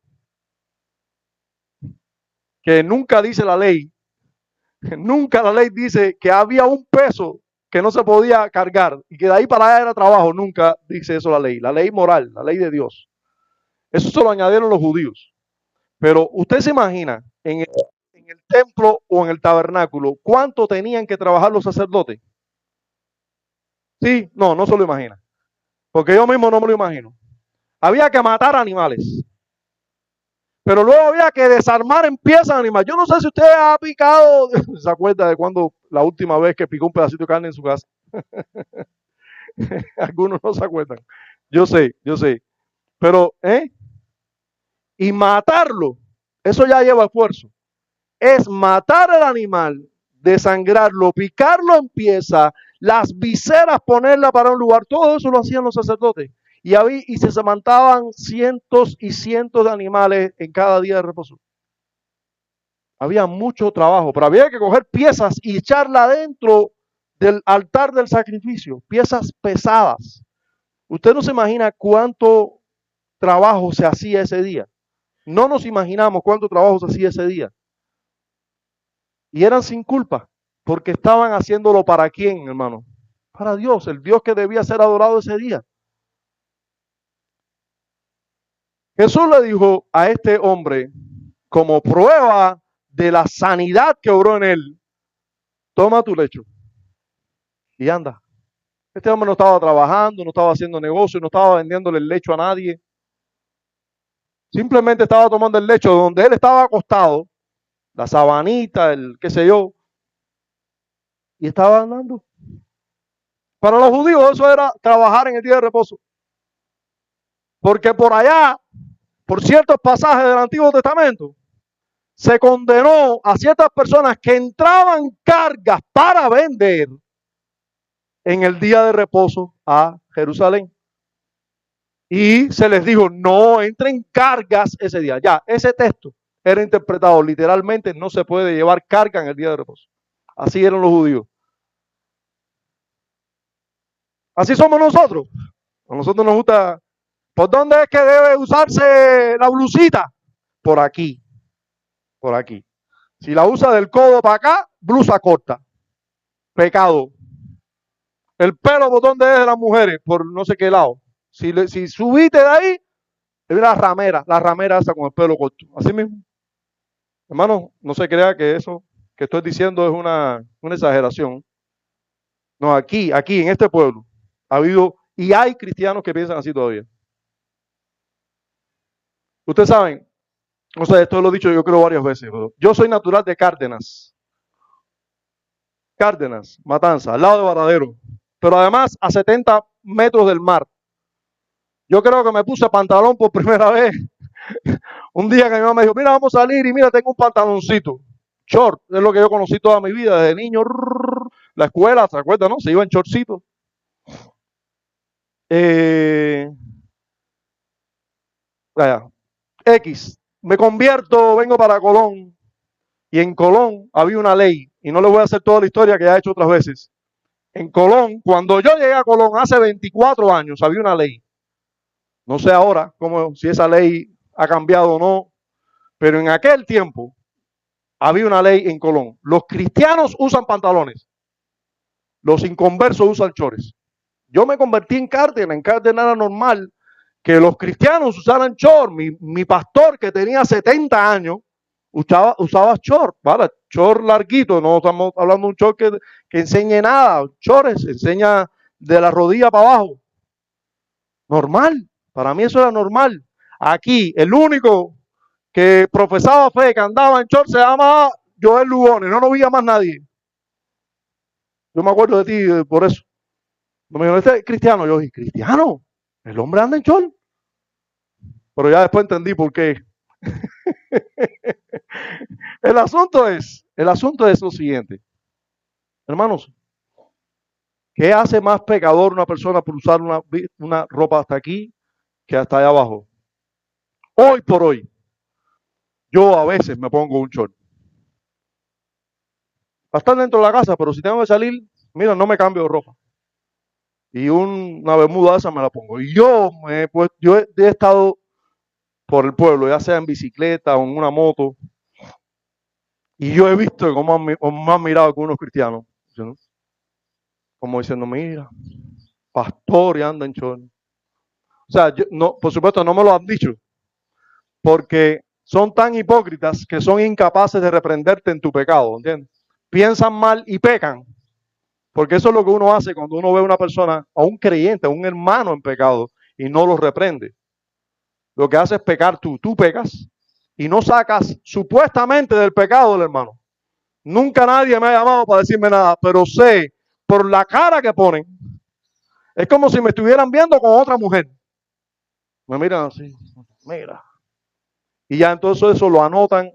que nunca dice la ley? Nunca la ley dice que había un peso que no se podía cargar y que de ahí para allá era trabajo. Nunca dice eso la ley moral, la ley de Dios. Eso se lo añadieron los judíos. Pero usted se imagina en el templo o en el tabernáculo, ¿cuánto tenían que trabajar los sacerdotes? Sí, no se lo imagina. Porque yo mismo no me lo imagino. Había que matar animales. Pero luego había que desarmar en piezas animales. Yo no sé si usted ha picado, ¿se acuerda de cuando la última vez que picó un pedacito de carne en su casa? Algunos no se acuerdan. Yo sé. Pero, y matarlo, eso ya lleva esfuerzo. Es matar al animal, desangrarlo, picarlo en piezas, las viseras ponerla para un lugar. Todo eso lo hacían los sacerdotes. Y se mataban cientos y cientos de animales en cada día de reposo. Había mucho trabajo, pero había que coger piezas y echarla dentro del altar del sacrificio, piezas pesadas. Usted no se imagina cuánto trabajo se hacía ese día. No nos imaginamos cuánto trabajo se hacía ese día. Y eran sin culpa, porque estaban haciéndolo ¿para quién, hermano? Para Dios, el Dios que debía ser adorado ese día. Jesús le dijo a este hombre, como prueba de la sanidad que obró en él, toma tu lecho y anda. Este hombre no estaba trabajando, no estaba haciendo negocio, no estaba vendiéndole el lecho a nadie. Simplemente estaba tomando el lecho donde él estaba acostado, la sabanita, el qué sé yo, y estaba andando. Para los judíos eso era trabajar en el día de reposo. Porque por allá, por ciertos pasajes del Antiguo Testamento, se condenó a ciertas personas que entraban cargas para vender en el día de reposo a Jerusalén. Y se les dijo, no entren cargas ese día. Ya, ese texto era interpretado literalmente, no se puede llevar carga en el día de reposo. Así eran los judíos. Así somos nosotros. A nosotros nos gusta, ¿por dónde es que debe usarse la blusita? Por aquí. Por aquí. Si la usa del codo para acá, blusa corta. Pecado. El pelo, ¿por dónde es de las mujeres? Por no sé qué lado. Si subiste de ahí, es la ramera esa con el pelo corto. Así mismo. Hermano, no se crea que eso que estoy diciendo es una exageración. No, aquí, en este pueblo, ha habido y hay cristianos que piensan así todavía. Ustedes saben, no sé, esto lo he dicho yo creo varias veces, pero yo soy natural de Cárdenas. Cárdenas, Matanza, al lado de Varadero. Pero además a 70 metros del mar. Yo creo que me puse pantalón por primera vez. Un día que mi mamá me dijo, mira, vamos a salir y mira, tengo un pantaloncito. Short, es lo que yo conocí toda mi vida, desde niño. La escuela, ¿se acuerdan, no? Se iba en shortcito. X, me convierto, vengo para Colón. Y en Colón había una ley, y no les voy a hacer toda la historia que ya he hecho otras veces. En Colón, cuando yo llegué a Colón hace 24 años, había una ley. No sé ahora si esa ley ha cambiado o no, pero en aquel tiempo había una ley en Colón. Los cristianos usan pantalones, los inconversos usan chores. Yo me convertí en Cárdenas era normal que los cristianos usaran short. Mi pastor, que tenía 70 años, usaba short, ¿vale? Short larguito, no estamos hablando de un short que enseñe nada. Shorts enseña de la rodilla para abajo. Normal, para mí eso era normal. Aquí, el único que profesaba fe, que andaba en short, se llama Joel Lugones, no lo veía más nadie. Yo me acuerdo de ti por eso. No me dijeron, este es cristiano. Yo dije, ¿cristiano? El hombre anda en chol. Pero ya después entendí por qué. El asunto es lo siguiente. Hermanos, ¿qué hace más pecador una persona por usar una ropa hasta aquí que hasta allá abajo? Hoy por hoy, yo a veces me pongo un short. Para estar dentro de la casa, pero si tengo que salir, mira, no me cambio de ropa. Y una bermuda esa me la pongo. Y yo he estado por el pueblo, ya sea en bicicleta o en una moto, y yo he visto cómo me han mirado algunos cristianos, ¿no? Como diciendo, mira, pastor y anda en short. O sea, no, por supuesto no me lo han dicho, porque son tan hipócritas que son incapaces de reprenderte en tu pecado, ¿entiendes? Piensan mal y pecan, porque eso es lo que uno hace cuando uno ve a una persona, a un creyente, a un hermano en pecado, y no los reprende. Lo que hace es pecar tú pecas, y no sacas supuestamente del pecado del hermano. Nunca nadie me ha llamado para decirme nada, pero sé por la cara que ponen, es como si me estuvieran viendo con otra mujer. Me miran así, mira. Y ya entonces eso lo anotan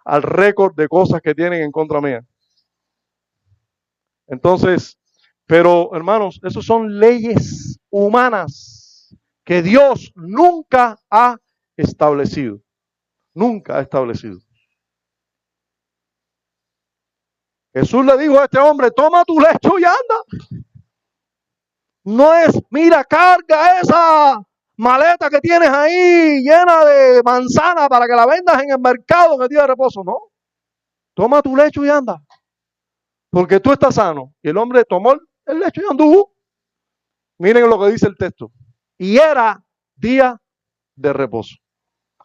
al récord de cosas que tienen en contra mía. Entonces, pero hermanos, esos son leyes humanas que Dios nunca ha establecido. Nunca ha establecido. Jesús le dijo a este hombre, toma tu lecho y anda. No es, mira, carga esa maleta que tienes ahí llena de manzana para que la vendas en el mercado en el día de reposo. No, toma tu lecho y anda. Porque tú estás sano. Y el hombre tomó el lecho y anduvo. Miren lo que dice el texto. Y era día de reposo,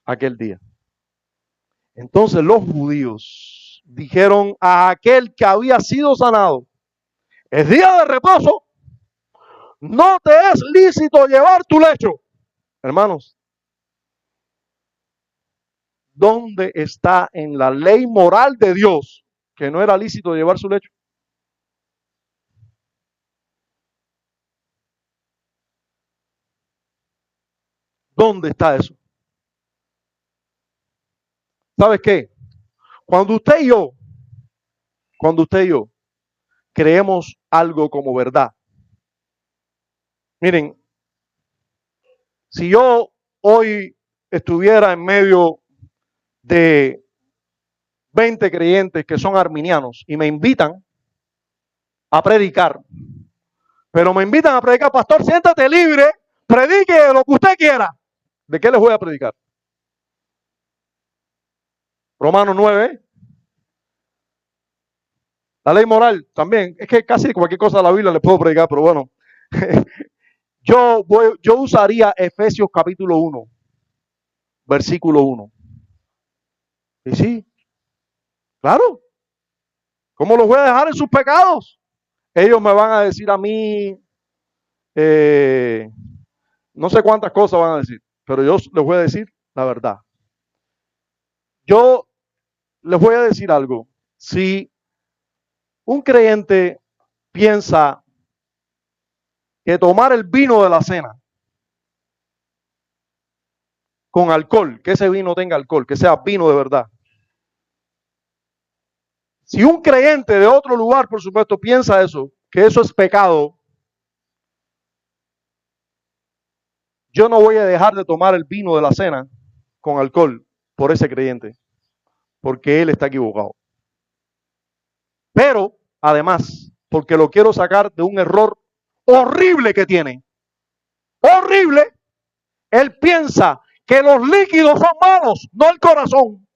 aquel día. Entonces los judíos dijeron a aquel que había sido sanado, es día de reposo, no te es lícito llevar tu lecho. Hermanos, ¿dónde está en la ley moral de Dios que no era lícito llevar su lecho? ¿Dónde está eso? ¿Sabes qué? Cuando usted y yo creemos algo como verdad. Miren, si yo hoy estuviera en medio de 20 creyentes que son arminianos y me invitan a predicar, pero me invitan a predicar, pastor, siéntate libre, predique lo que usted quiera. ¿De qué les voy a predicar? Romanos 9. La ley moral también. Es que casi cualquier cosa de la Biblia le puedo predicar, pero bueno. yo usaría Efesios capítulo 1, versículo 1. Y sí, claro. ¿Cómo los voy a dejar en sus pecados? Ellos me van a decir a mí, no sé cuántas cosas van a decir, pero yo les voy a decir la verdad. Yo les voy a decir algo. Si un creyente piensa que tomar el vino de la cena con alcohol, que ese vino tenga alcohol, que sea vino de verdad. Si un creyente de otro lugar, por supuesto, piensa eso, que eso es pecado, yo no voy a dejar de tomar el vino de la cena con alcohol por ese creyente, porque él está equivocado. Pero, además, porque lo quiero sacar de un error horrible que tiene. Horrible. Él piensa que los líquidos son malos, no el corazón.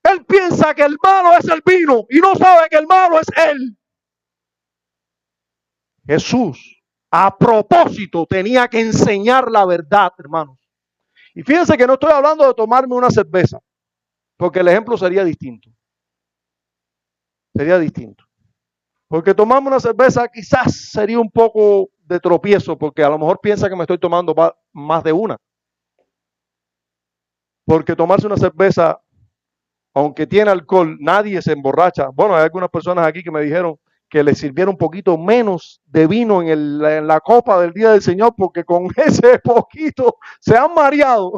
Él piensa que el malo es el vino y no sabe que el malo es él. Jesús, a propósito, tenía que enseñar la verdad, hermanos. Y fíjense que no estoy hablando de tomarme una cerveza, porque el ejemplo sería distinto. Sería distinto. Porque tomarme una cerveza quizás sería un poco de tropiezo, porque a lo mejor piensa que me estoy tomando más de una. Porque tomarse una cerveza, aunque tiene alcohol, nadie se emborracha. Bueno, hay algunas personas aquí que me dijeron que les sirviera un poquito menos de vino en la copa del día del Señor, porque con ese poquito se han mareado.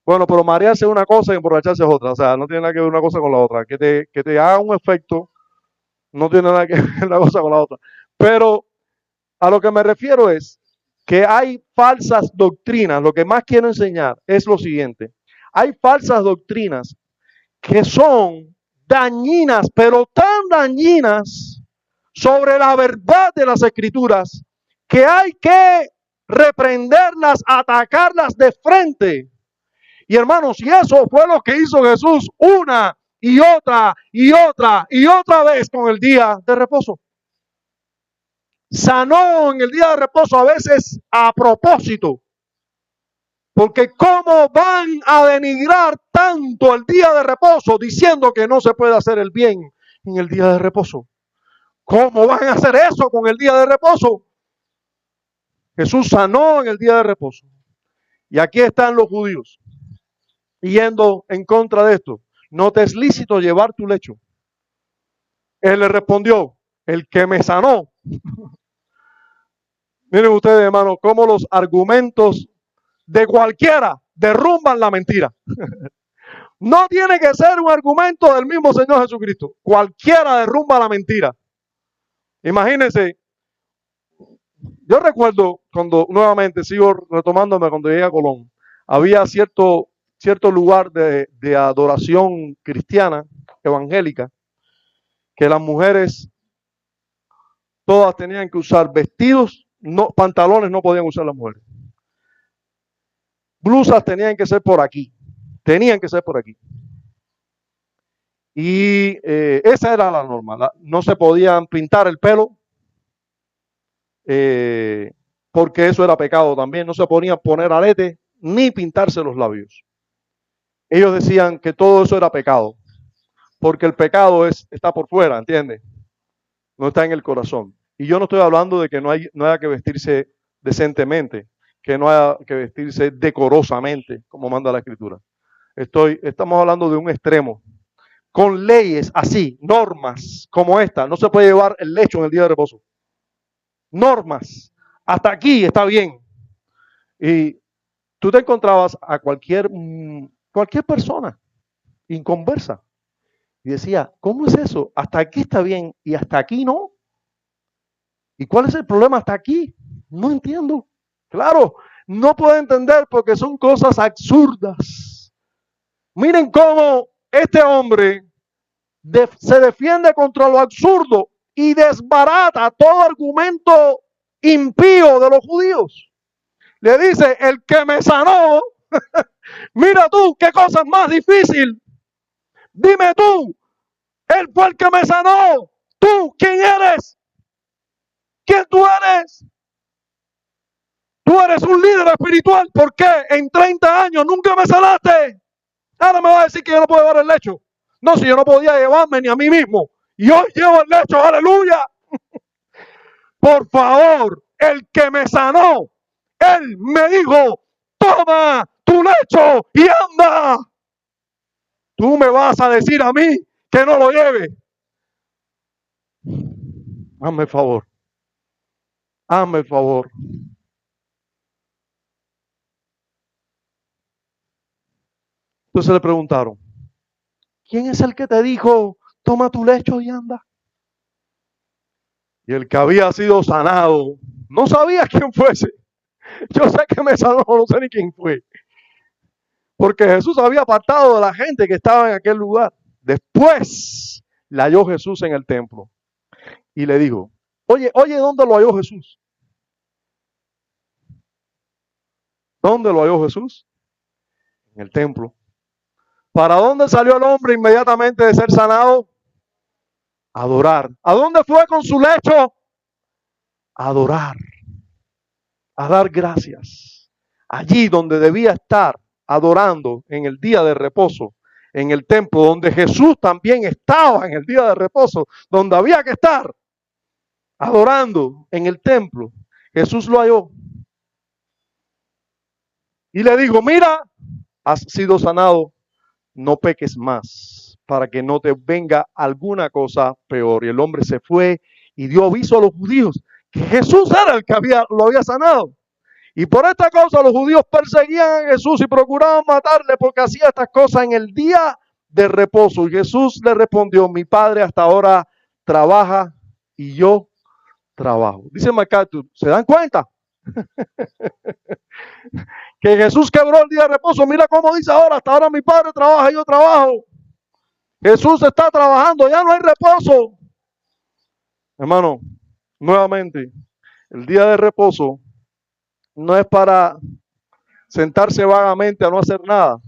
Bueno, pero marearse es una cosa y emborracharse es otra. O sea, no tiene nada que ver una cosa con la otra. Que te haga un efecto no tiene nada que ver una cosa con la otra. Pero a lo que me refiero es que hay falsas doctrinas. Lo que más quiero enseñar es lo siguiente. Hay falsas doctrinas que son dañinas, pero tan dañinas sobre la verdad de las Escrituras, que hay que reprenderlas, atacarlas de frente. Y hermanos, y eso fue lo que hizo Jesús una y otra y otra y otra vez con el día de reposo. Sanó en el día de reposo, a veces a propósito. Porque ¿cómo van a denigrar tanto el día de reposo diciendo que no se puede hacer el bien en el día de reposo? ¿Cómo van a hacer eso con el día de reposo? Jesús sanó en el día de reposo. Y aquí están los judíos yendo en contra de esto. No te es lícito llevar tu lecho. Él le respondió, el que me sanó. Miren ustedes, hermanos, cómo los argumentos de cualquiera derrumban la mentira. No tiene que ser un argumento del mismo Señor Jesucristo. Cualquiera derrumba la mentira. Imagínense, yo recuerdo cuando, nuevamente sigo retomándome cuando llegué a Colón, había cierto lugar de adoración cristiana, evangélica, que las mujeres todas tenían que usar vestidos, no, pantalones no podían usar las mujeres. Blusas tenían que ser por aquí. Y esa era la norma. No se podían pintar el pelo, porque eso era pecado también. No se podían poner aretes ni pintarse los labios. Ellos decían que todo eso era pecado, porque el pecado está por fuera, ¿entiendes? No está en el corazón. Y yo no estoy hablando de que no haya que vestirse decentemente, que no haya que vestirse decorosamente, como manda la Escritura. Estamos hablando de un extremo, con leyes así, normas como esta. No se puede llevar el lecho en el día de reposo. Normas. Hasta aquí está bien. Y tú te encontrabas a cualquier persona inconversa y decía, ¿cómo es eso? Hasta aquí está bien y hasta aquí no. ¿Y cuál es el problema hasta aquí? No entiendo. Claro, no puedo entender porque son cosas absurdas. Miren cómo este hombre se defiende contra lo absurdo y desbarata todo argumento impío de los judíos. Le dice, el que me sanó, mira tú, qué cosa más difícil. Dime tú, él fue el que me sanó. ¿Tú quién eres? ¿Quién tú eres? Tú eres un líder espiritual. ¿Por qué en 30 años nunca me sanaste? Ahora me va a decir que yo no puedo llevar el lecho. No, si yo no podía llevarme ni a mí mismo. Y hoy llevo el lecho, aleluya. Por favor, el que me sanó, él me dijo, toma tu lecho y anda. Tú me vas a decir a mí que no lo lleve. Hazme el favor. Hazme el favor. Entonces le preguntaron, ¿quién es el que te dijo, toma tu lecho y anda? Y el que había sido sanado, no sabía quién fuese. Yo sé que me sanó, no sé ni quién fue. Porque Jesús había apartado de la gente que estaba en aquel lugar. Después le halló Jesús en el templo y le dijo, oye, ¿dónde lo halló Jesús? ¿Dónde lo halló Jesús? En el templo. ¿Para dónde salió el hombre inmediatamente de ser sanado? Adorar. ¿A dónde fue con su lecho? Adorar. A dar gracias. Allí donde debía estar adorando en el día de reposo, en el templo donde Jesús también estaba en el día de reposo, donde había que estar adorando en el templo, Jesús lo halló y le dijo, mira, has sido sanado no peques más, para que no te venga alguna cosa peor. Y el hombre se fue y dio aviso a los judíos que Jesús era el que lo había sanado. Y por esta causa los judíos perseguían a Jesús y procuraban matarle porque hacía estas cosas en el día de reposo. Y Jesús le respondió: mi Padre hasta ahora trabaja y yo trabajo. Dice MacArthur, ¿se dan cuenta? Que Jesús quebró el día de reposo. Mira cómo dice ahora: hasta ahora mi Padre trabaja y yo trabajo. Jesús está trabajando, ya no hay reposo. Hermano, nuevamente, el día de reposo no es para sentarse vagamente a no hacer nada.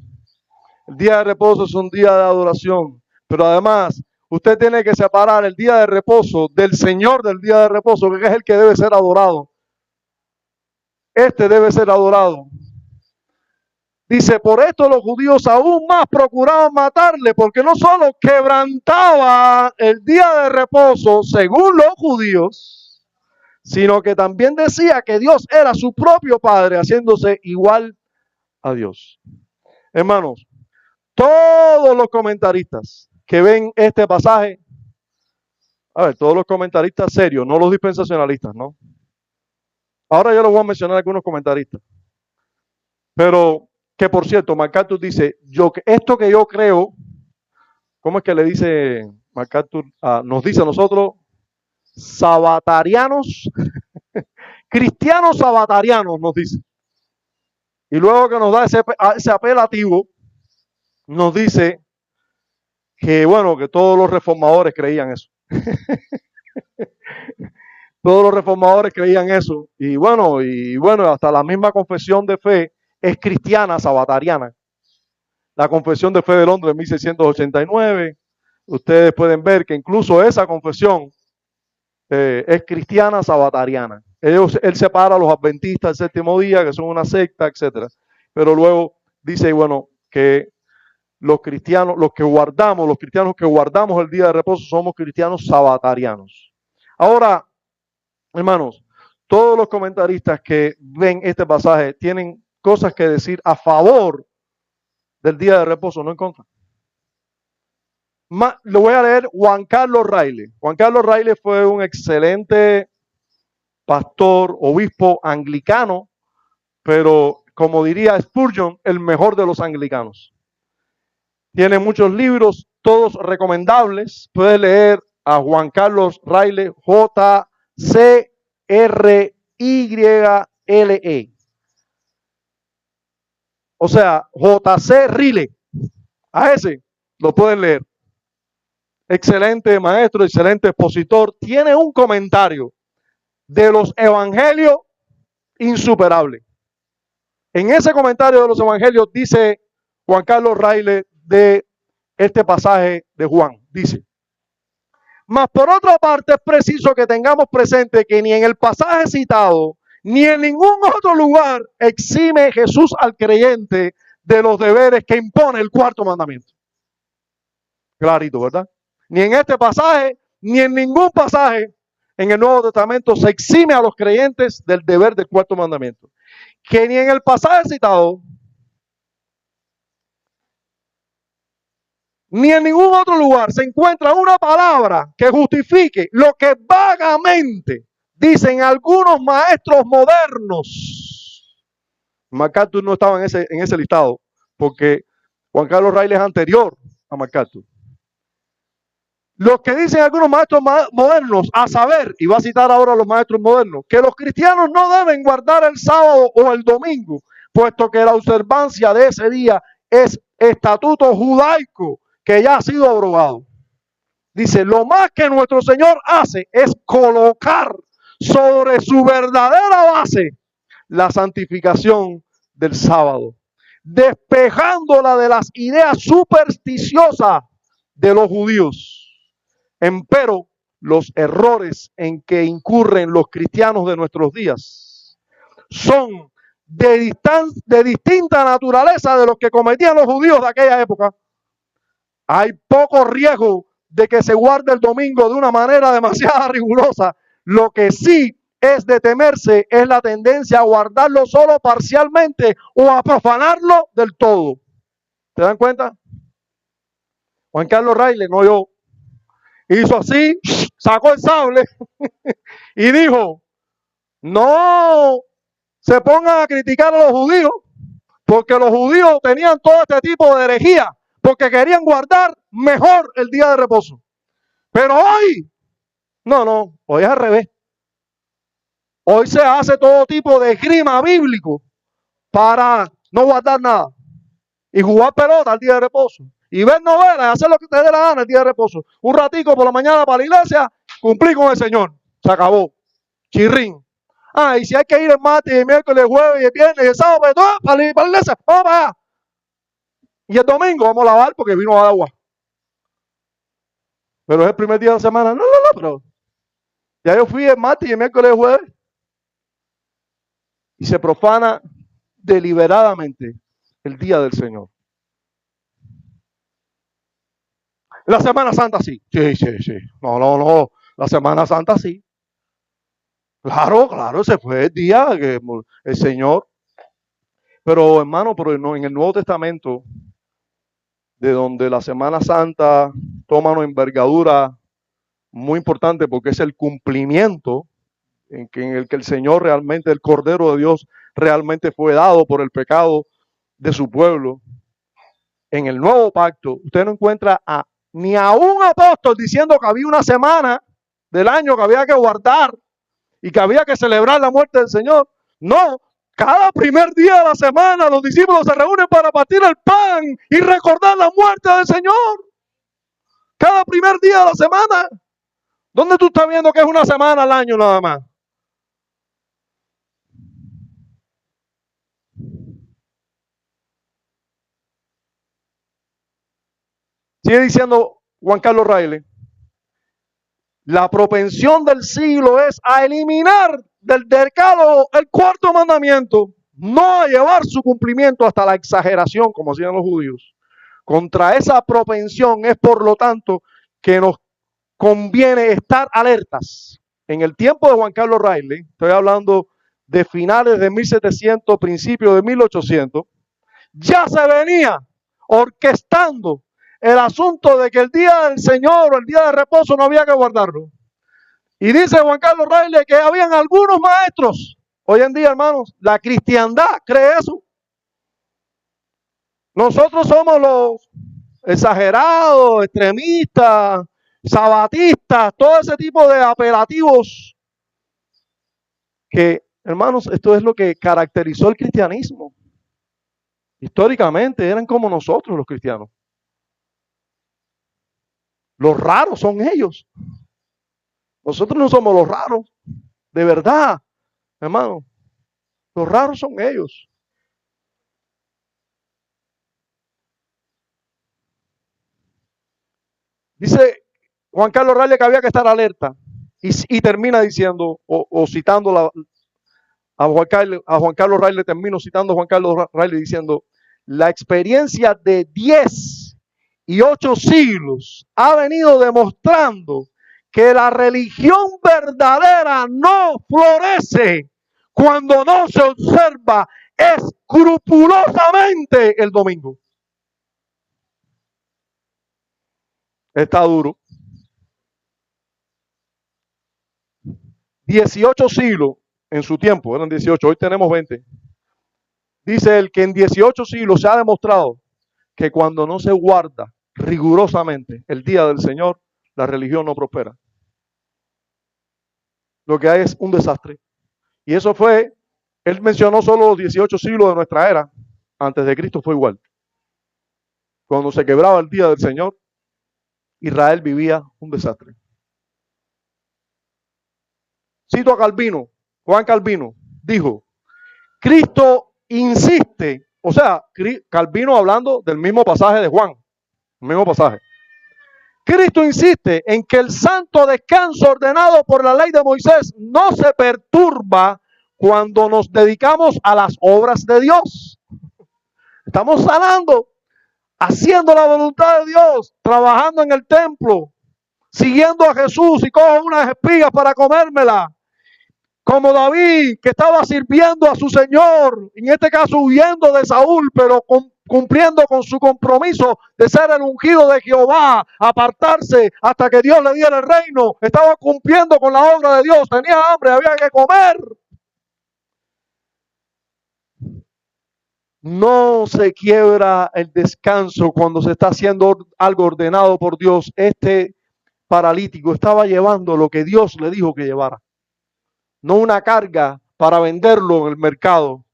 El día de reposo es un día de adoración, pero además usted tiene que separar el día de reposo del Señor del día de reposo, que es el que debe ser adorado. Este debe ser adorado. Dice, por esto los judíos aún más procuraban matarle, porque no solo quebrantaba el día de reposo según los judíos, sino que también decía que Dios era su propio Padre, haciéndose igual a Dios. Hermanos, todos los comentaristas que ven este pasaje, a ver, todos los comentaristas serios, no los dispensacionalistas, ¿no? Ahora yo les voy a mencionar algunos comentaristas. Pero, que por cierto, MacArthur dice, esto que yo creo, ¿cómo es que le dice MacArthur? Nos dice a nosotros, sabatarianos, cristianos sabatarianos, nos dice. Y luego que nos da ese apelativo, nos dice que, bueno, que todos los reformadores creían eso. Todos los reformadores creían eso. Y bueno, hasta la misma confesión de fe es cristiana sabatariana. La confesión de fe de Londres de 1689. Ustedes pueden ver que incluso esa confesión es cristiana sabatariana. Él separa a los adventistas del séptimo día, que son una secta, etc. Pero luego dice, bueno, que los cristianos, los cristianos que guardamos el día de reposo, somos cristianos sabatarianos. Ahora, hermanos, todos los comentaristas que ven este pasaje tienen cosas que decir a favor del día de reposo, no en contra. Lo voy a leer Juan Carlos Riley. Juan Carlos Riley fue un excelente pastor, obispo anglicano, pero como diría Spurgeon, el mejor de los anglicanos. Tiene muchos libros, todos recomendables. Puedes leer a Juan Carlos Riley, J-C-R-Y-L-E. O sea, J.C. Riley. A ese lo pueden leer. Excelente maestro, excelente expositor. Tiene un comentario de los evangelios insuperable. En ese comentario de los evangelios dice Juan Carlos Riley de este pasaje de Juan. Dice, mas por otra parte es preciso que tengamos presente que ni en el pasaje citado, ni en ningún otro lugar exime Jesús al creyente de los deberes que impone el cuarto mandamiento. Clarito, ¿verdad? Ni en este pasaje, ni en ningún pasaje en el Nuevo Testamento se exime a los creyentes del deber del cuarto mandamiento. Que ni en el pasaje citado, ni en ningún otro lugar se encuentra una palabra que justifique lo que vagamente dicen algunos maestros modernos. MacArthur no estaba en ese listado, porque Juan Carlos Riley es anterior a MacArthur. Los que dicen algunos maestros modernos, a saber, y va a citar ahora a los maestros modernos, que los cristianos no deben guardar el sábado o el domingo, puesto que la observancia de ese día es estatuto judaico que ya ha sido abrogado. Dice, lo más que nuestro Señor hace es colocar sobre su verdadera base la santificación del sábado, despejándola de las ideas supersticiosas de los judíos. Empero, los errores en que incurren los cristianos de nuestros días son de distinta naturaleza de los que cometían los judíos de aquella época. Hay poco riesgo de que se guarde el domingo de una manera demasiado rigurosa. Lo que sí es de temerse es la tendencia a guardarlo solo parcialmente o a profanarlo del todo. ¿Se dan cuenta? Juan Carlos Riley, no yo, hizo así, sacó el sable y dijo, no se pongan a criticar a los judíos, porque los judíos tenían todo este tipo de herejía, porque querían guardar mejor el día de reposo. Pero hoy, no, hoy es al revés. Hoy se hace todo tipo de esgrima bíblico para no guardar nada y jugar pelota al día de reposo y ver novelas y hacer lo que te dé la gana el día de reposo. Un ratico por la mañana para la iglesia, cumplí con el Señor. Se acabó. Chirrín. Y si hay que ir el martes, el miércoles, el jueves, y el viernes, y el sábado, pues, para la iglesia, vamos para allá. Y el domingo vamos a lavar porque vino agua. Pero es el primer día de la semana. No, pero ya yo fui el martes y el miércoles, el jueves. Y se profana deliberadamente el día del Señor. La Semana Santa sí. Sí. No. La Semana Santa sí. Claro, ese fue el día que el Señor. Pero hermano, en el Nuevo Testamento, de donde la Semana Santa toma una envergadura muy importante porque es el cumplimiento en el que el Señor realmente, el Cordero de Dios, realmente fue dado por el pecado de su pueblo. En el Nuevo Pacto, usted no encuentra ni a un apóstol diciendo que había una semana del año que había que guardar y que había que celebrar la muerte del Señor. No, cada primer día de la semana los discípulos se reúnen para partir el pan y recordar la muerte del Señor. Cada primer día de la semana. ¿Dónde tú estás viendo que es una semana al año nada más? Sigue diciendo Juan Carlos Riley. La propensión del siglo es a eliminar del decálogo el cuarto mandamiento, no a llevar su cumplimiento hasta la exageración, como hacían los judíos. Contra esa propensión es, por lo tanto, que nos conviene estar alertas. En el tiempo de Juan Carlos Riley, estoy hablando de finales de 1700, principios de 1800, ya se venía orquestando el asunto de que el día del Señor o el día de reposo no había que guardarlo. Y dice Juan Carlos Riley que habían algunos maestros. Hoy en día, hermanos, la cristiandad cree eso. Nosotros somos los exagerados, extremistas, sabatistas, todo ese tipo de apelativos que, hermanos, esto es lo que caracterizó el cristianismo. Históricamente eran como nosotros los cristianos. Los raros son ellos. Nosotros no somos los raros. De verdad, hermano. Los raros son ellos. Dice Juan Carlos Riley que había que estar alerta. Y termina diciendo, o citando a Juan Carlos Riley, termino citando a Juan Carlos Riley diciendo, la experiencia de 10 y 8 siglos ha venido demostrando que la religión verdadera no florece cuando no se observa escrupulosamente el domingo. Está duro. 18 siglos en su tiempo, eran 18, hoy tenemos 20. Dice él que en 18 siglos se ha demostrado que cuando no se guarda rigurosamente el día del Señor, la religión no prospera. Lo que hay es un desastre. Y eso fue, él mencionó solo los 18 siglos de nuestra era. Antes de Cristo fue igual. Cuando se quebraba el día del Señor, Israel vivía un desastre. Cito a Calvino, Juan Calvino, dijo, Cristo insiste, o sea, Calvino hablando del mismo pasaje de Juan, el mismo pasaje. Cristo insiste en que el santo descanso ordenado por la ley de Moisés no se perturba cuando nos dedicamos a las obras de Dios. Estamos sanando, haciendo la voluntad de Dios, trabajando en el templo, siguiendo a Jesús y cojo unas espigas para comérmelas. Como David, que estaba sirviendo a su Señor, en este caso huyendo de Saúl, pero cumpliendo con su compromiso de ser el ungido de Jehová, apartarse hasta que Dios le diera el reino. Estaba cumpliendo con la obra de Dios, tenía hambre, había que comer. No se quiebra el descanso cuando se está haciendo algo ordenado por Dios. Este paralítico estaba llevando lo que Dios le dijo que llevara. No una carga para venderlo en el mercado.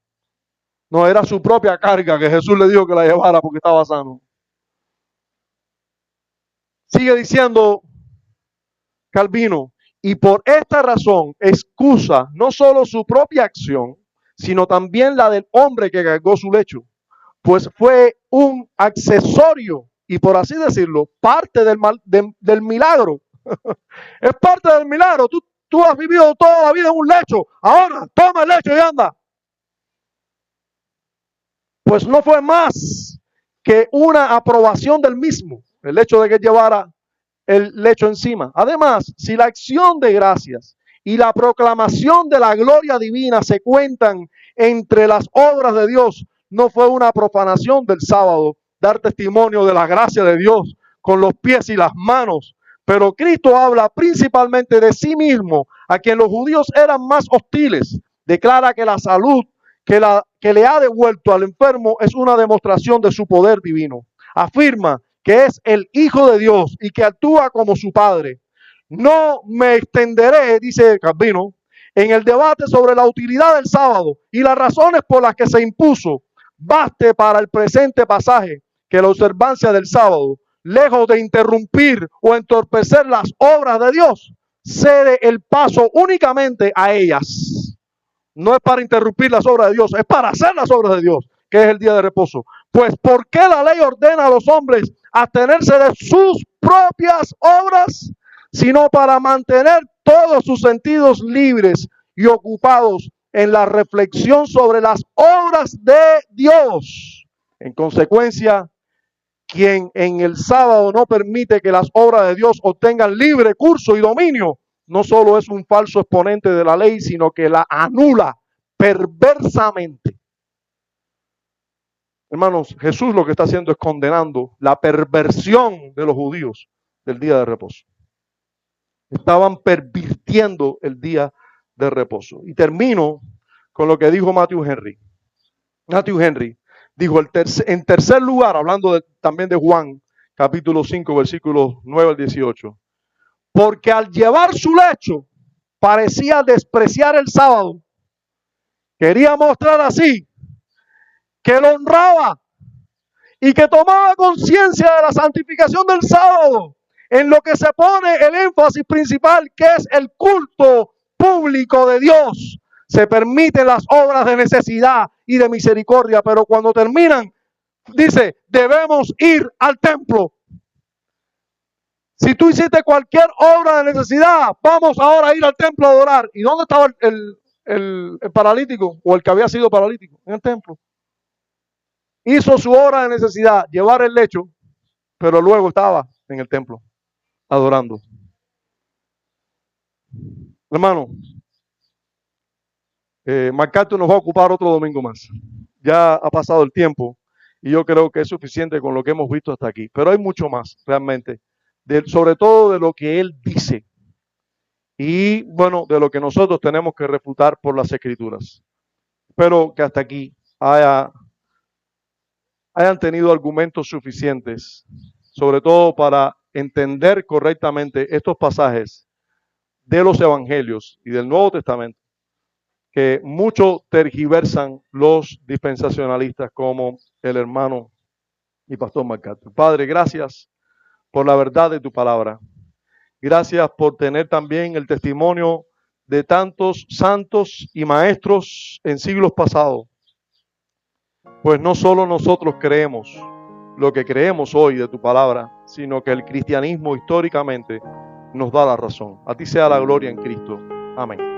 No, era su propia carga que Jesús le dijo que la llevara porque estaba sano. Sigue diciendo Calvino, y por esta razón excusa no solo su propia acción, sino también la del hombre que cargó su lecho, pues fue un accesorio y, por así decirlo, parte del milagro. Es parte del milagro. Tú has vivido toda la vida en un lecho. Ahora, toma el lecho y anda. Pues no fue más que una aprobación del mismo, el hecho de que llevara el lecho encima. Además, si la acción de gracias y la proclamación de la gloria divina se cuentan entre las obras de Dios, no fue una profanación del sábado dar testimonio de la gracia de Dios con los pies y las manos. Pero Cristo habla principalmente de sí mismo, a quien los judíos eran más hostiles. Declara que la salud que le ha devuelto al enfermo es una demostración de su poder divino. Afirma que es el Hijo de Dios y que actúa como su Padre. No me extenderé, dice Calvino, en el debate sobre la utilidad del sábado y las razones por las que se impuso. Baste para el presente pasaje que la observancia del sábado, lejos de interrumpir o entorpecer las obras de Dios, cede el paso únicamente a ellas. No es para interrumpir las obras de Dios, es para hacer las obras de Dios, que es el día de reposo. Pues, ¿por qué la ley ordena a los hombres abstenerse de sus propias obras, sino para mantener todos sus sentidos libres y ocupados en la reflexión sobre las obras de Dios? En consecuencia, quien en el sábado no permite que las obras de Dios obtengan libre curso y dominio, no solo es un falso exponente de la ley, sino que la anula perversamente. Hermanos, Jesús lo que está haciendo es condenando la perversión de los judíos del día de reposo. Estaban pervirtiendo el día de reposo. Y termino con lo que dijo Matthew Henry. Matthew Henry dijo, en tercer lugar, hablando también de Juan, capítulo 5, versículos 9 al 18, porque al llevar su lecho parecía despreciar el sábado. Quería mostrar así que lo honraba y que tomaba conciencia de la santificación del sábado, en lo que se pone el énfasis principal, que es el culto público de Dios. Se permiten las obras de necesidad y de misericordia, pero cuando terminan, dice, debemos ir al templo. Si tú hiciste cualquier obra de necesidad, vamos ahora a ir al templo a adorar. ¿Y dónde estaba el paralítico o el que había sido paralítico? En el templo. Hizo su obra de necesidad, llevar el lecho, pero luego estaba en el templo adorando. Hermano, MacArthur nos va a ocupar otro domingo más. Ya ha pasado el tiempo y yo creo que es suficiente con lo que hemos visto hasta aquí. Pero hay mucho más, realmente, sobre todo de lo que él dice y, bueno, de lo que nosotros tenemos que refutar por las Escrituras. Espero que hasta aquí hayan tenido argumentos suficientes, sobre todo para entender correctamente estos pasajes de los Evangelios y del Nuevo Testamento, que mucho tergiversan los dispensacionalistas, como el hermano y pastor MacArthur. Padre, gracias por la verdad de tu palabra. Gracias por tener también el testimonio de tantos santos y maestros en siglos pasados. Pues no solo nosotros creemos lo que creemos hoy de tu palabra, sino que el cristianismo históricamente nos da la razón. A ti sea la gloria en Cristo. Amén.